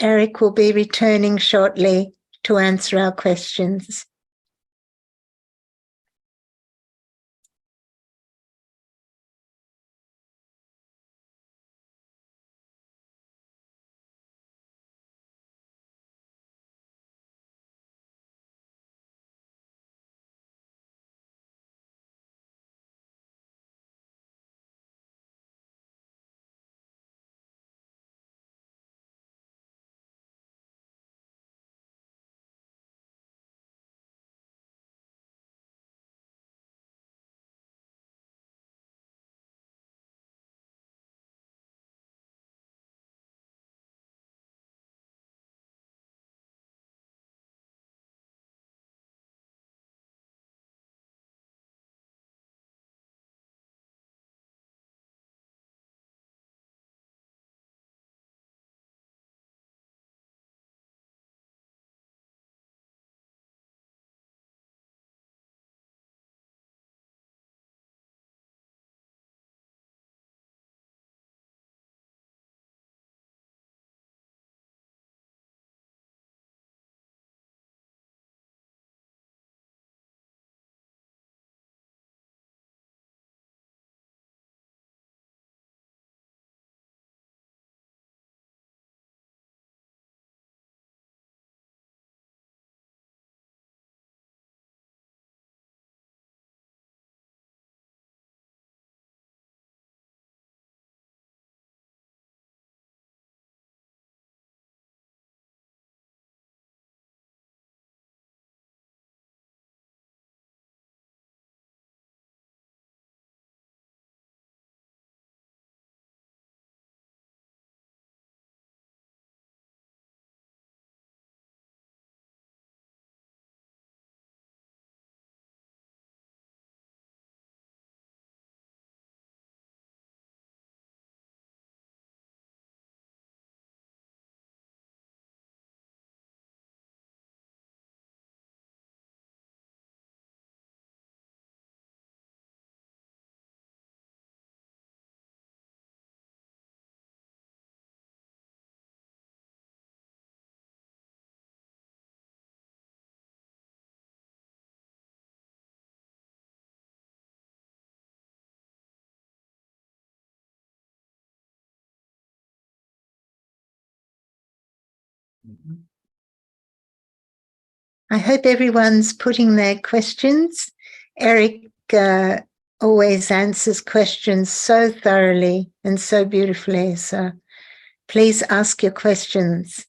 Erik will be returning shortly to answer our questions. I hope everyone's putting their questions. Erik always answers questions so thoroughly and so beautifully. So please ask your questions.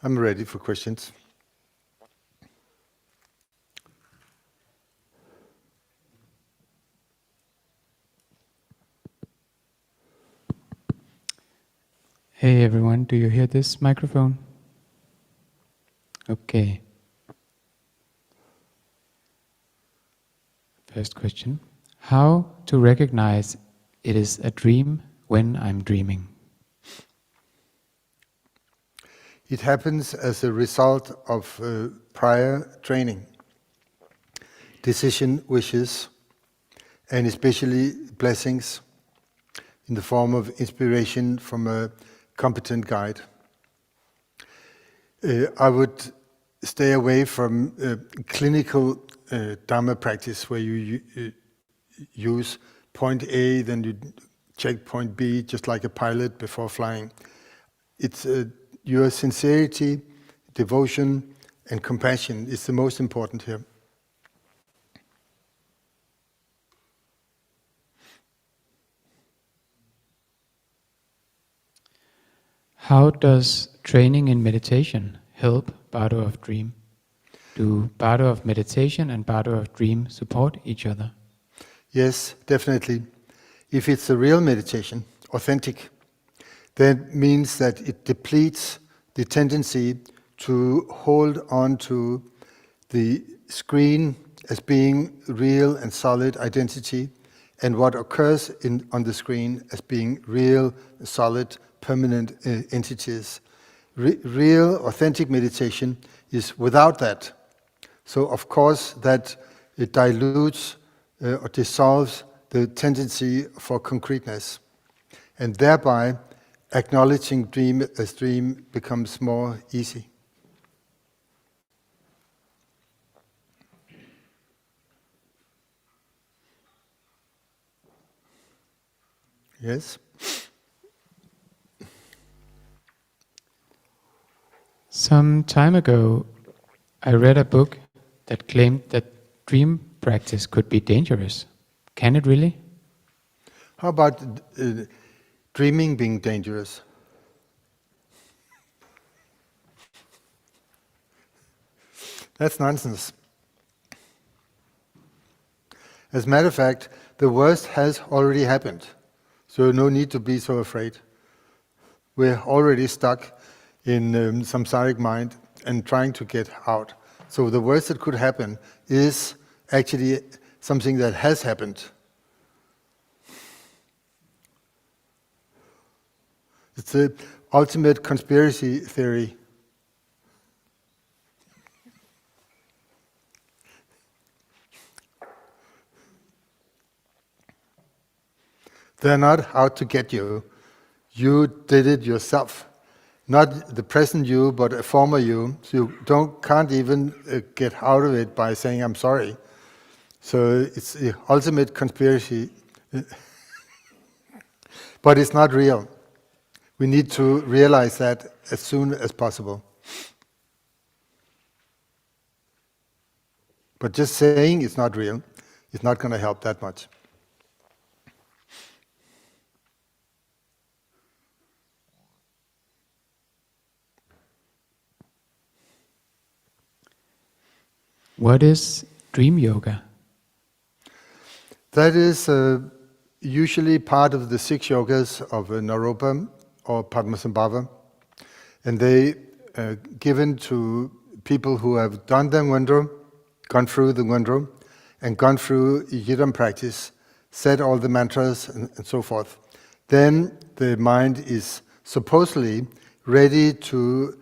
I'm ready for questions. Hey everyone, do you hear this microphone? Okay. First question. How to recognize it is a dream when I'm dreaming? It happens as a result of prior training, decision wishes, and especially blessings in the form of inspiration from a competent guide. I would stay away from clinical Dharma practice where you use point A, then you check point B, just like a pilot before flying. It's your sincerity, devotion, and compassion is the most important here. How does training in meditation help Bardo of Dream? Do Bardo of Meditation and Bardo of Dream support each other? Yes, definitely. If it's a real meditation, authentic, that means that it depletes the tendency to hold on to the screen as being real and solid identity, and what occurs on the screen as being real, solid, permanent entities. Real, authentic meditation is without that. So, of course, that it dilutes or dissolves the tendency for concreteness, and thereby acknowledging dream as dream becomes more easy. Yes? Some time ago, I read a book that claimed that dream practice could be dangerous. Can it really? How about dreaming being dangerous? That's nonsense. As a matter of fact, the worst has already happened, so no need to be so afraid. We're already stuck in samsaric mind and trying to get out. So the worst that could happen is actually something that has happened. It's the ultimate conspiracy theory. They're not out to get you. You did it yourself. Not the present you, but a former you. So you can't even get out of it by saying, I'm sorry. So it's the ultimate conspiracy. But it's not real. We need to realize that as soon as possible. But just saying it's not real is not going to help that much. What is dream yoga? That is usually part of the 6 yogas of Naropa or Padmasambhava. And they are given to people who have done the Ngondro, gone through the Ngondro, and gone through Yidam practice, said all the mantras and so forth. Then the mind is supposedly ready to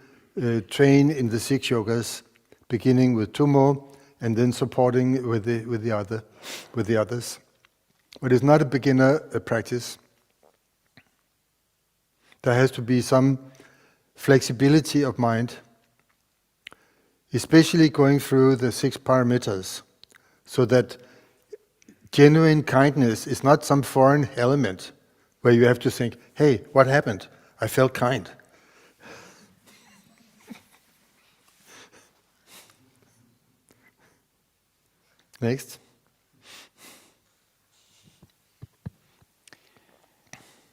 train in the 6 yogas, beginning with Tummo and then supporting with the others. But it's not a beginner practice. There has to be some flexibility of mind, especially going through the 6 paramitas, so that genuine kindness is not some foreign element where you have to think, hey, what happened? I felt kind. Next.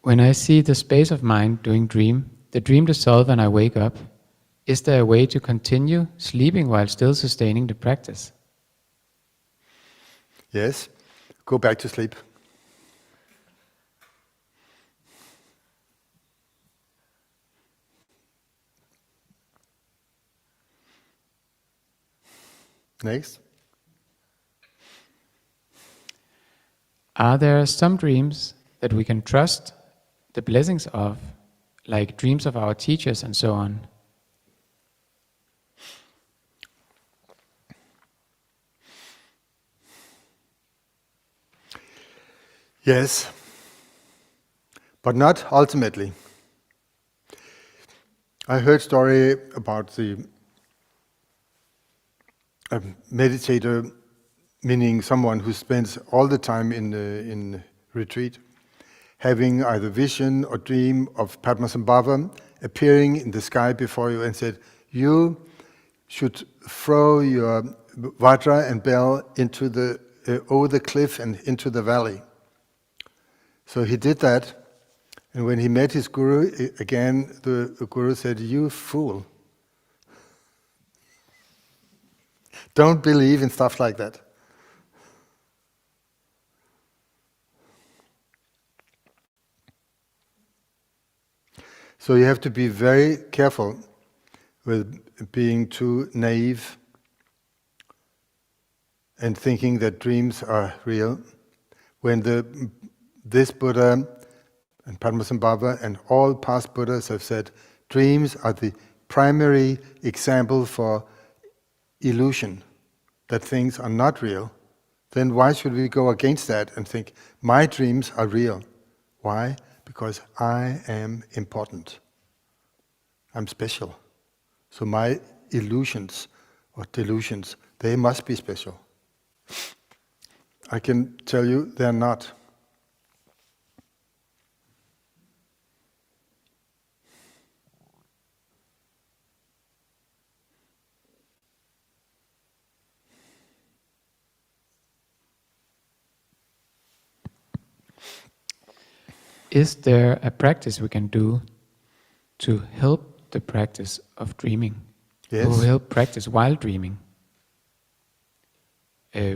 When I see the space of mind doing dream, the dream dissolve and I wake up, is there a way to continue sleeping while still sustaining the practice? Yes, go back to sleep. Next. Are there some dreams that we can trust the blessings of, like dreams of our teachers and so on? Yes, but not ultimately. I heard story about the meditator, meaning someone who spends all the time in retreat, having either vision or dream of Padmasambhava appearing in the sky before you and said, you should throw your vajra and bell into over the cliff and into the valley. So he did that, and when he met his guru again, the guru said, you fool. Don't believe in stuff like that. So you have to be very careful with being too naive and thinking that dreams are real. When this Buddha and Padmasambhava and all past Buddhas have said dreams are the primary example for illusion, that things are not real, then why should we go against that and think, my dreams are real? Why? Because I am important. I'm special. So my illusions or delusions, they must be special. I can tell you they're not. Is there a practice we can do to help the practice of dreaming? Yes. Or help practice while dreaming?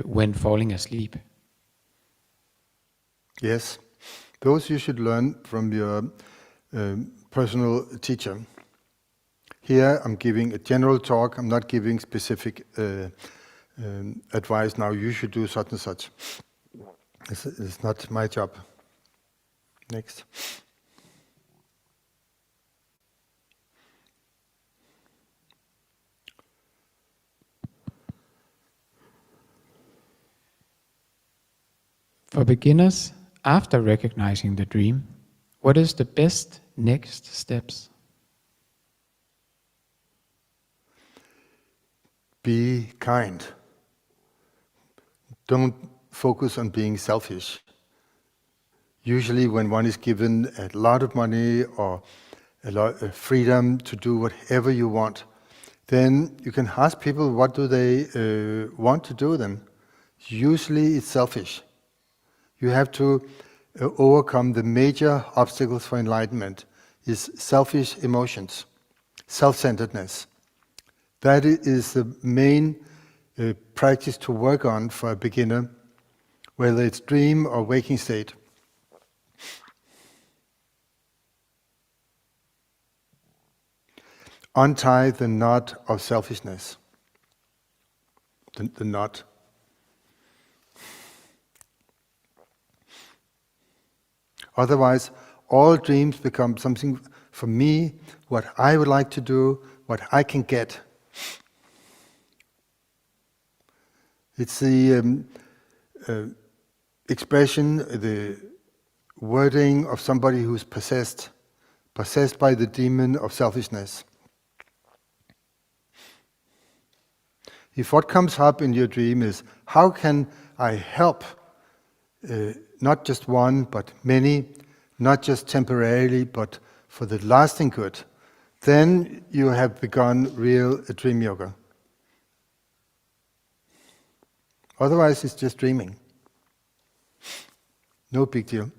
when falling asleep? Yes, those you should learn from your personal teacher. Here I'm giving a general talk, I'm not giving specific advice, now you should do such and such. It's not my job. Next. For beginners, after recognizing the dream, what is the best next steps? Be kind. Don't focus on being selfish. Usually when one is given a lot of money or a lot of freedom to do whatever you want, then you can ask people what do they want to do then. Usually it's selfish. You have to overcome the major obstacles for enlightenment is selfish emotions, self-centeredness. That is the main practice to work on for a beginner, whether it's dream or waking state. Untie the knot of selfishness. The knot. Otherwise, all dreams become something for me, what I would like to do, what I can get. It's the expression, the wording of somebody who's possessed by the demon of selfishness. If what comes up in your dream is, how can I help not just one, but many, not just temporarily, but for the lasting good, then you have begun real dream yoga. Otherwise, it's just dreaming. No big deal.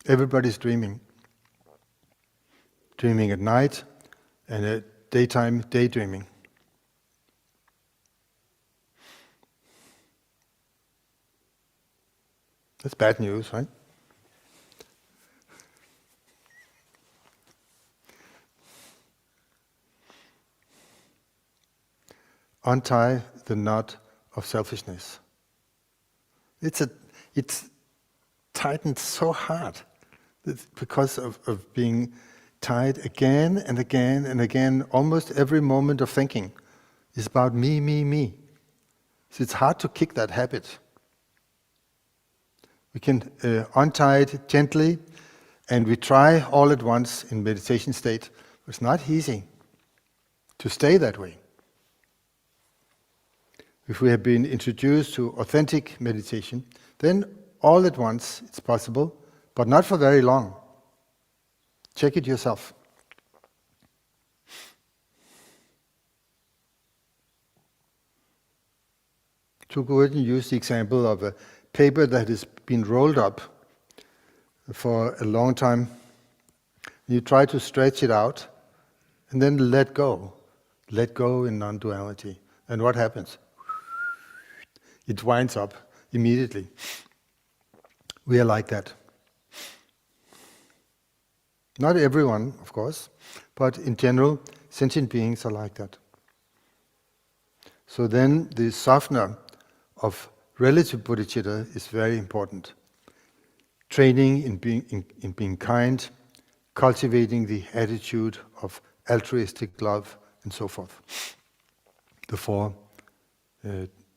Everybody's dreaming. Dreaming at night and at daytime, daydreaming. That's bad news, right? Untie the knot of selfishness. It's tightened so hard because of being tied again and again and again. Almost every moment of thinking is about me, me, me. So it's hard to kick that habit. We can untie it gently, and we try all at once in meditation state. It's not easy to stay that way. If we have been introduced to authentic meditation, then all at once it's possible, but not for very long. Check it yourself. To go ahead and use the example of a paper that has been rolled up for a long time. You try to stretch it out and then let go. Let go in non-duality. And what happens? It winds up immediately. We are like that. Not everyone, of course, but in general, sentient beings are like that. So then the softener of relative bodhicitta is very important. Training in being kind, cultivating the attitude of altruistic love, and so forth. The 4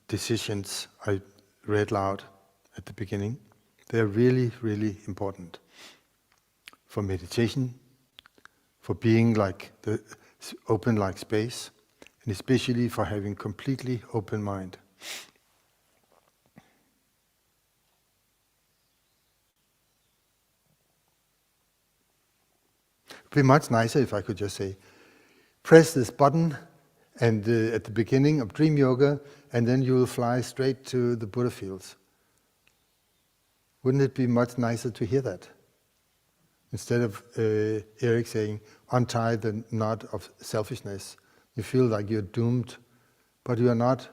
decisions I read loud at the beginning, they're really, really important for meditation, for being like the open like space, and especially for having completely open mind. It would be much nicer if I could just say, press this button and at the beginning of dream yoga, and then you will fly straight to the Buddha fields. Wouldn't it be much nicer to hear that? Instead of Erik saying, untie the knot of selfishness. You feel like you're doomed, but you are not.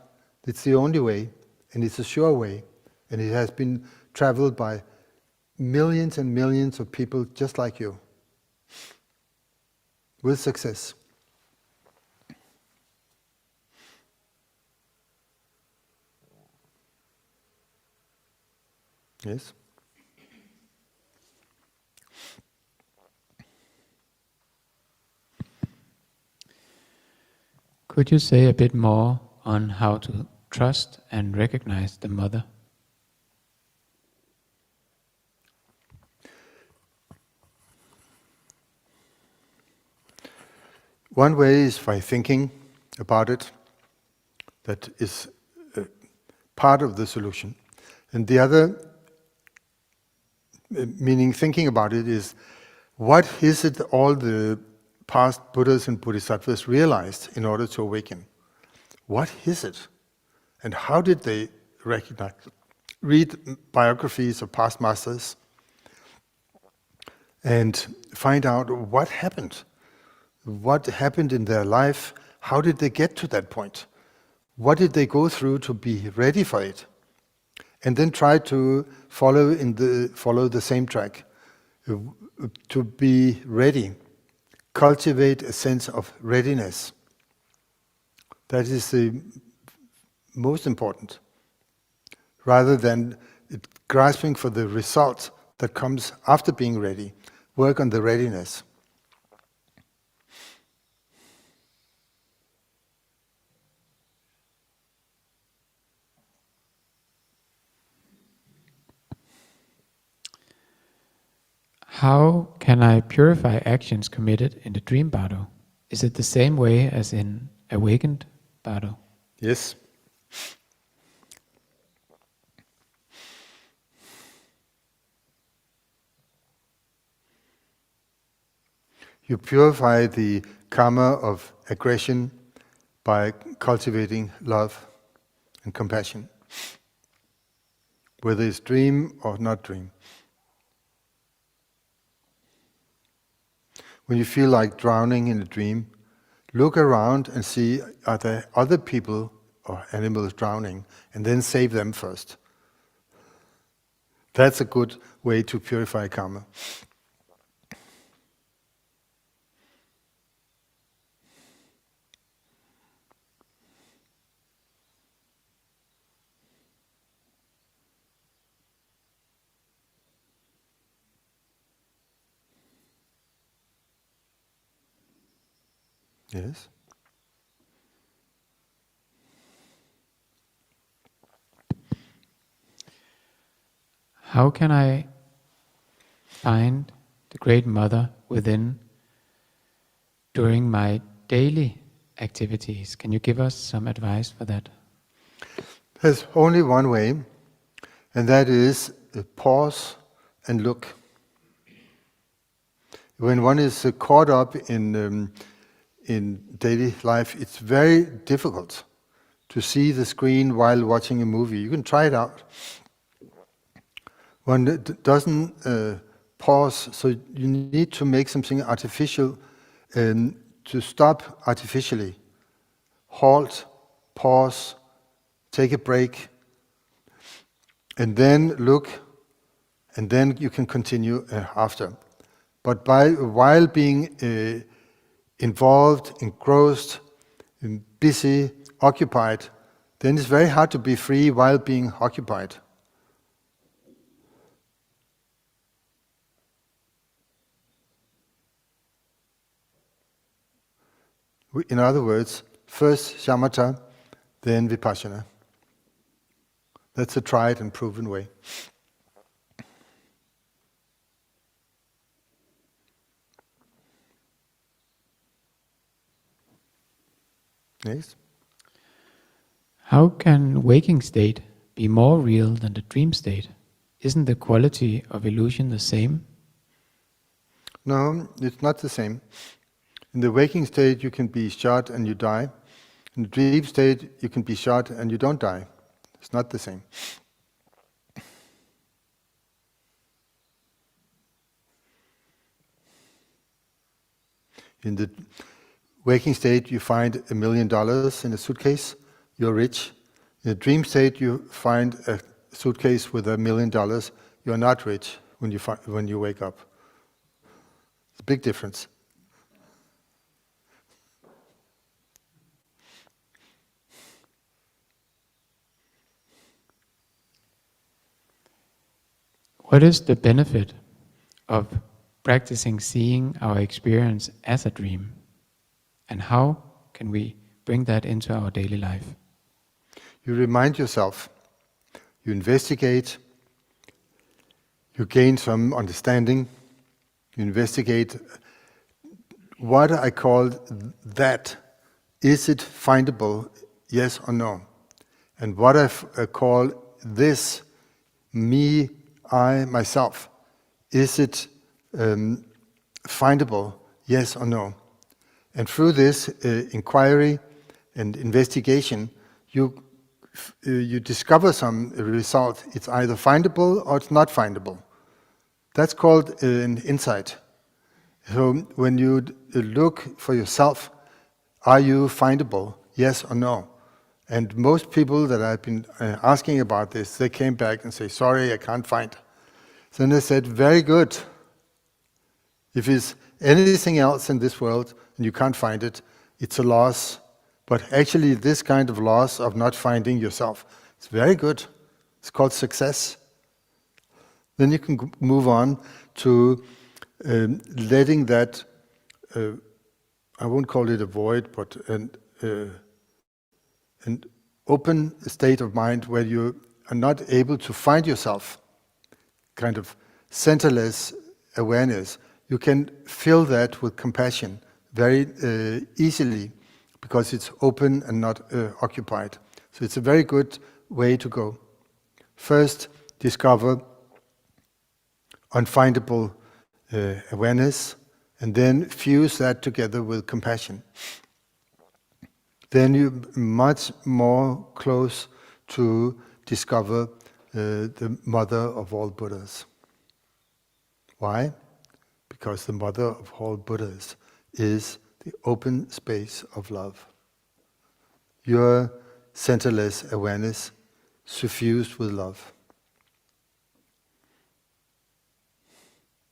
It's the only way. and it's a sure way, and it has been traveled by millions and millions of people just like you, with success. Yes? Could you say a bit more on how to trust and recognize the mother? One way is by thinking about it. That is part of the solution. And the other, meaning thinking about it, is what is it all the past Buddhas and Bodhisattvas realized in order to awaken? What is it? And how did they recognize? Read biographies of past masters and find out what happened. What happened in their life? How did they get to that point? What did they go through to be ready for it? And then try to follow the same track, to be ready, cultivate a sense of readiness. That is the most important, rather than grasping for the result that comes after being ready. Work on the readiness. How can I purify actions committed in the dream Bardo? Is it the same way as in awakened Bardo? Yes. You purify the karma of aggression by cultivating love and compassion, whether it's dream or not dream. When you feel like drowning in a dream, look around and see, are there other people or animals drowning, and then save them first. That's a good way to purify karma. Yes? How can I find the Great Mother within during my daily activities? Can you give us some advice for that? There's only one way, and that is pause and look. When one is caught up in daily life, it's very difficult to see the screen while watching a movie. You can try it out. One doesn't pause, so you need to make something artificial to stop artificially. Halt, pause, take a break, and then look, and then you can continue after. But while being involved, engrossed, busy, occupied, then it's very hard to be free while being occupied. In other words, first shamatha, then vipassana. That's a tried and proven way. Next. How can waking state be more real than the dream state? Isn't the quality of illusion the same? No, it's not the same. In the waking state, you can be shot and you die. In the dream state, you can be shot and you don't die. It's not the same. In the waking state, you find $1 million in a suitcase. You're rich. In a dream state, you find a suitcase with $1 million. You're not rich when you wake up. It's a big difference. What is the benefit of practicing seeing our experience as a dream? And how can we bring that into our daily life? You remind yourself, you investigate, you gain some understanding, you investigate what I call that. Is it findable, yes or no? And what I call this, me, I, myself, is it findable, yes or no? And through this inquiry and investigation, you discover some result. It's either findable or it's not findable. That's called an insight. So when you look for yourself, are you findable, yes or no? And most people that I've been asking about this, they came back and say, sorry, I can't find. Then I said, very good. If it's anything else in this world and you can't find it, it's a loss. But actually this kind of loss of not finding yourself, it's very good. It's called success. Then you can move on to letting that, I won't call it a void, but an open state of mind where you are not able to find yourself, kind of centerless awareness. You can fill that with compassion very easily because it's open and not occupied. So it's a very good way to go. First, discover unfindable awareness, and then fuse that together with compassion. Then you're much more close to discover the mother of all Buddhas. Why? Because the mother of all Buddhas is the open space of love. Your centerless awareness suffused with love.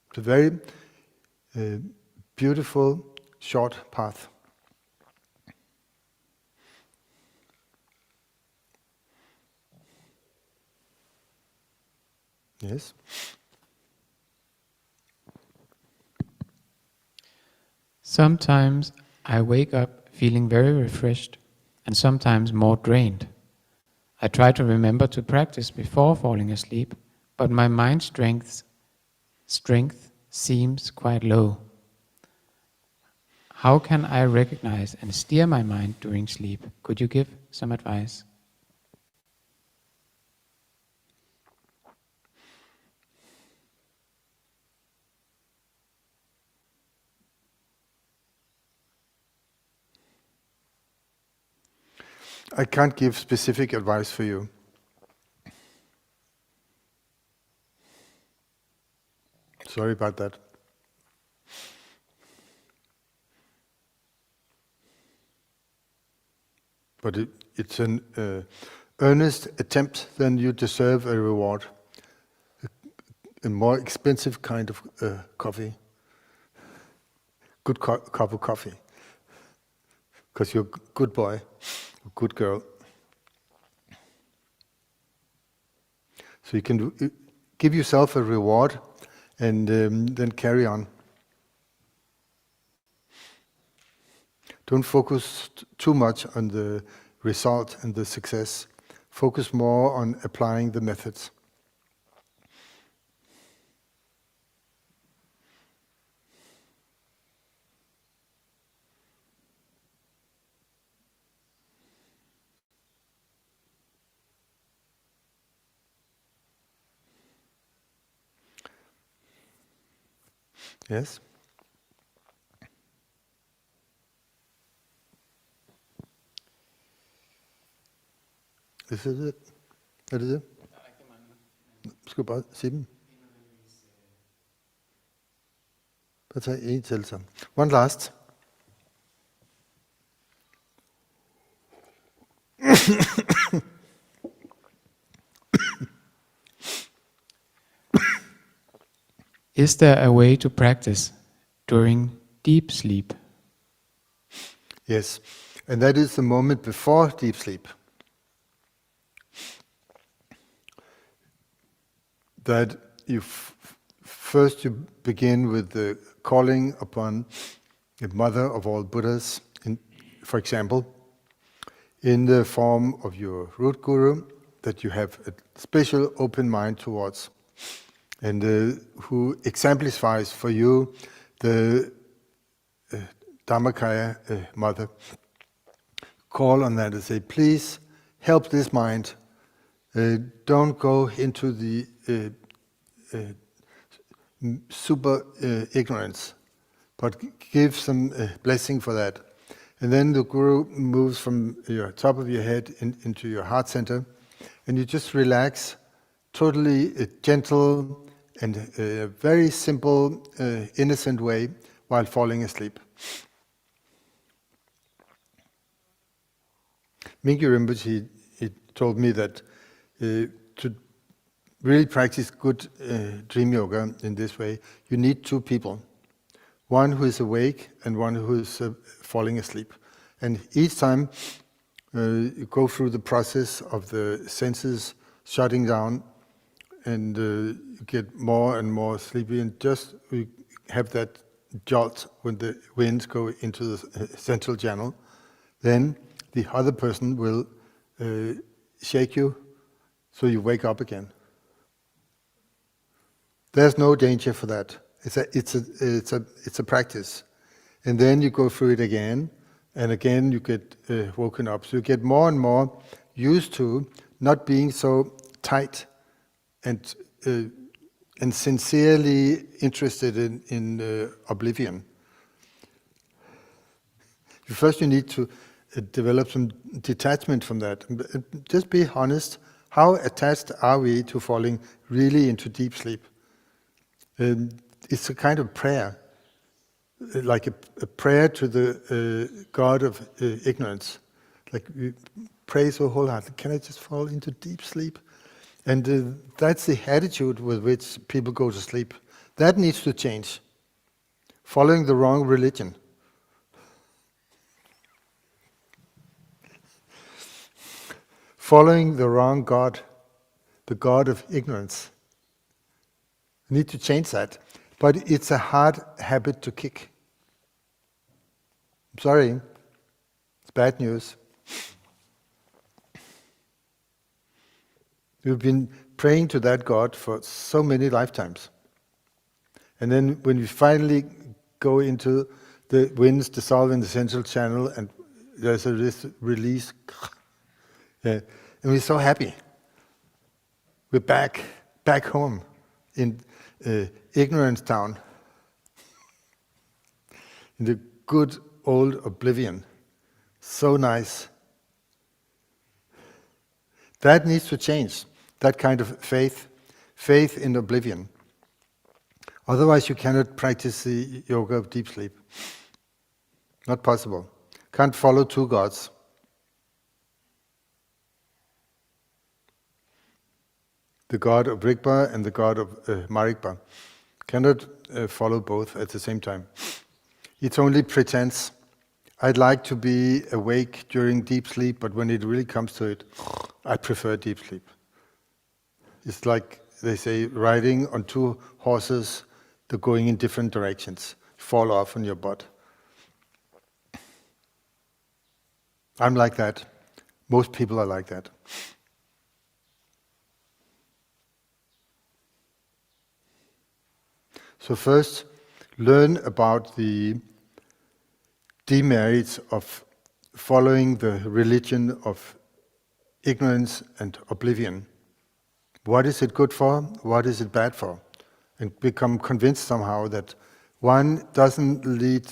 It's a very beautiful, short path. Yes? Sometimes I wake up feeling very refreshed and sometimes more drained. I try to remember to practice before falling asleep, but my mind strength seems quite low. How can I recognize and steer my mind during sleep? Could you give some advice? I can't give specific advice for you. Sorry about that. But it's an earnest attempt, then you deserve a reward. A more expensive kind of coffee. Good cup of coffee. Because you're a good boy, a good girl. So you can give yourself a reward and then carry on. Don't focus too much on the result and the success. Focus more on applying the methods. Yes? Is it it? Er det det? Skal du bare sige dem? Bare tag en til sammen. One last. is there a way to practice during deep sleep? Yes, and that is the moment before deep sleep. That you first you begin with the calling upon the mother of all Buddhas, for example, in the form of your root guru, that you have a special open mind towards, and who exemplifies for you the Dharmakaya mother. Call on that and say, please help this mind. Don't go into the super ignorance, but give some blessing for that. And then the Guru moves from your top of your head into your heart center, and you just relax, totally gentle and very simple, innocent way while falling asleep. Mingyur Rinpoche, he told me that to really practice good dream yoga in this way, you need two people. One who is awake and one who is falling asleep. And each time you go through the process of the senses shutting down, and you get more and more sleepy, and just we have that jolt when the winds go into the central channel. Then the other person will shake you, so you wake up again. There's no danger for that. It's a practice, and then you go through it again, and again you get woken up. So you get more and more used to not being so tight and sincerely interested in oblivion. First, you need to develop some detachment from that. Just be honest. How attached are we to falling really into deep sleep? It's a kind of prayer, like a prayer to the God of ignorance. Like we pray so wholeheartedly, can I just fall into deep sleep? And that's the attitude with which people go to sleep. That needs to change. Following the wrong religion. Following the wrong God, the God of ignorance. We need to change that. But it's a hard habit to kick. I'm sorry, it's bad news. We've been praying to that God for so many lifetimes. And then when we finally go into the winds dissolve in the central channel and there's a release, and we're so happy. We're back home in ignorance town, in the good old oblivion. So nice. That needs to change, that kind of faith in oblivion. Otherwise you cannot practice the yoga of deep sleep. Not possible. Can't follow two gods. The god of Rigpa and the god of Marikpa. Cannot follow both at the same time. It's only pretense. I'd like to be awake during deep sleep, but when it really comes to it, I prefer deep sleep. It's like, they say, riding on two horses, they're going in different directions. Fall off on your butt. I'm like that. Most people are like that. So first, learn about the demerits of following the religion of ignorance and oblivion. What is it good for? What is it bad for? And become convinced somehow that one doesn't lead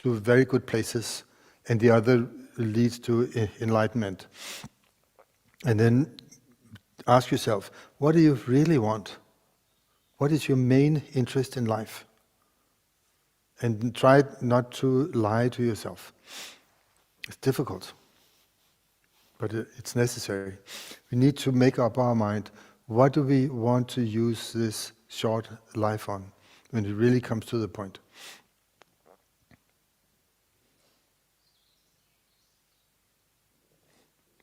to very good places and the other leads to enlightenment. And then ask yourself, what do you really want? What is your main interest in life? And try not to lie to yourself. It's difficult, but it's necessary. We need to make up our mind, what do we want to use this short life on? when it really comes to the point.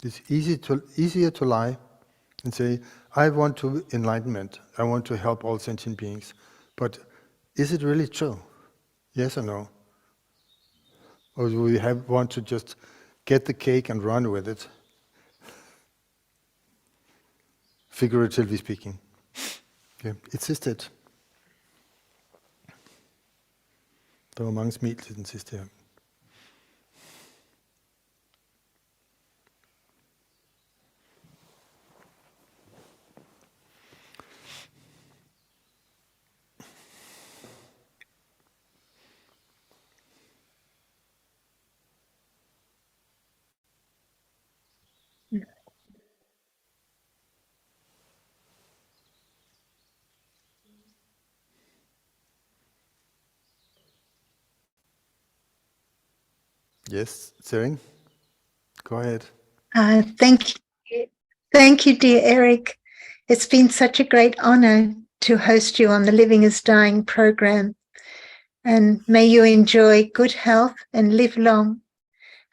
It's easier to lie and say, I want to enlightenment, I want to help all sentient beings. But is it really true? Yes or no? Or do we want to just get the cake and run with it? Figuratively speaking. Okay. It's just it. Der var mange smil til den sidste her. Yes, Tsering, go ahead. Thank you, dear Erik. It's been such a great honor to host you on the Living is Dying program. And may you enjoy good health and live long.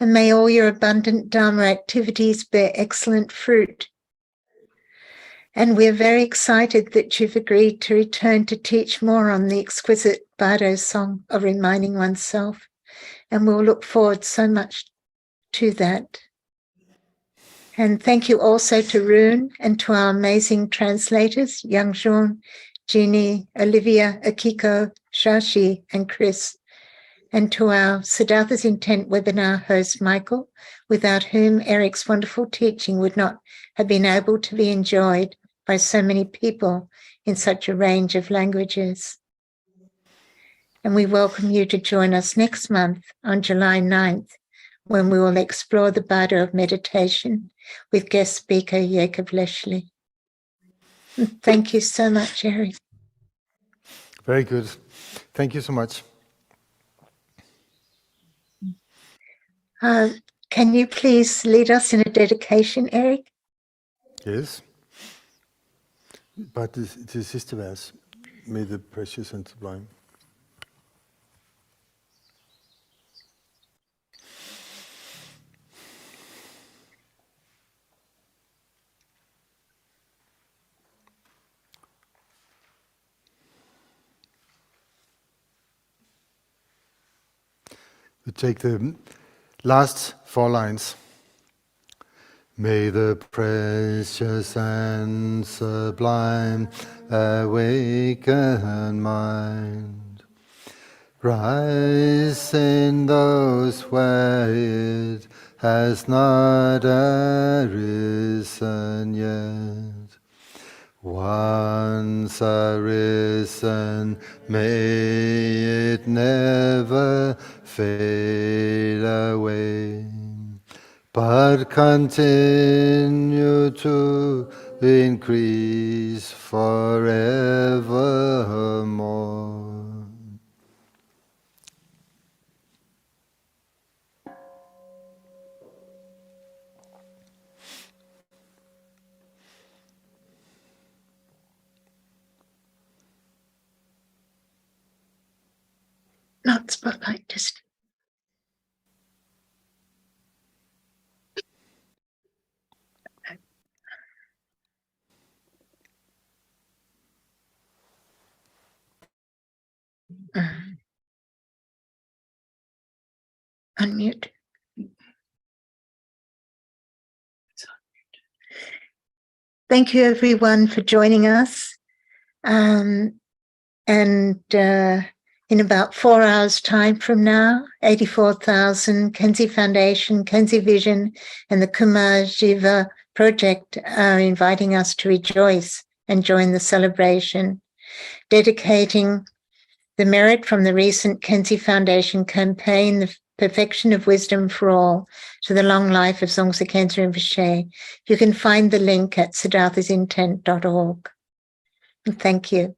And may all your abundant Dharma activities bear excellent fruit. And we're very excited that you've agreed to return to teach more on the exquisite Bardo song of reminding oneself. And we'll look forward so much to that. And thank you also to Rune and to our amazing translators, Youngjun, Jeannie, Olivia, Akiko, Shashi, and Chris, and to our Siddhartha's Intent webinar host, Michael, without whom Erik's wonderful teaching would not have been able to be enjoyed by so many people in such a range of languages. And we welcome you to join us next month on July 9th, when we will explore the Bardo of Meditation with guest speaker Jacob Leschly. Thank you so much, Erik. Very good. Thank you so much. Can you please lead us in a dedication, Erik? Yes. But the sister verse, may the precious and sublime. We take the last 4 lines. May the precious and sublime awakened mind rise in those where it has not arisen yet. Once arisen, may it never fade away, but continue to increase forevermore. Not spotlight, just. Unmute. Thank you, everyone, for joining us. In about 4 hours' time from now, 84,000 Khyentse Foundation, Khyentse Vision, and the Kumar Jiva Project are inviting us to rejoice and join the celebration, dedicating the merit from the recent Khyentse Foundation campaign, the Perfection of Wisdom for All, to the long life of Dzongsar Khyentse Rinpoche. You can find the link at siddharthasintent.org. And thank you.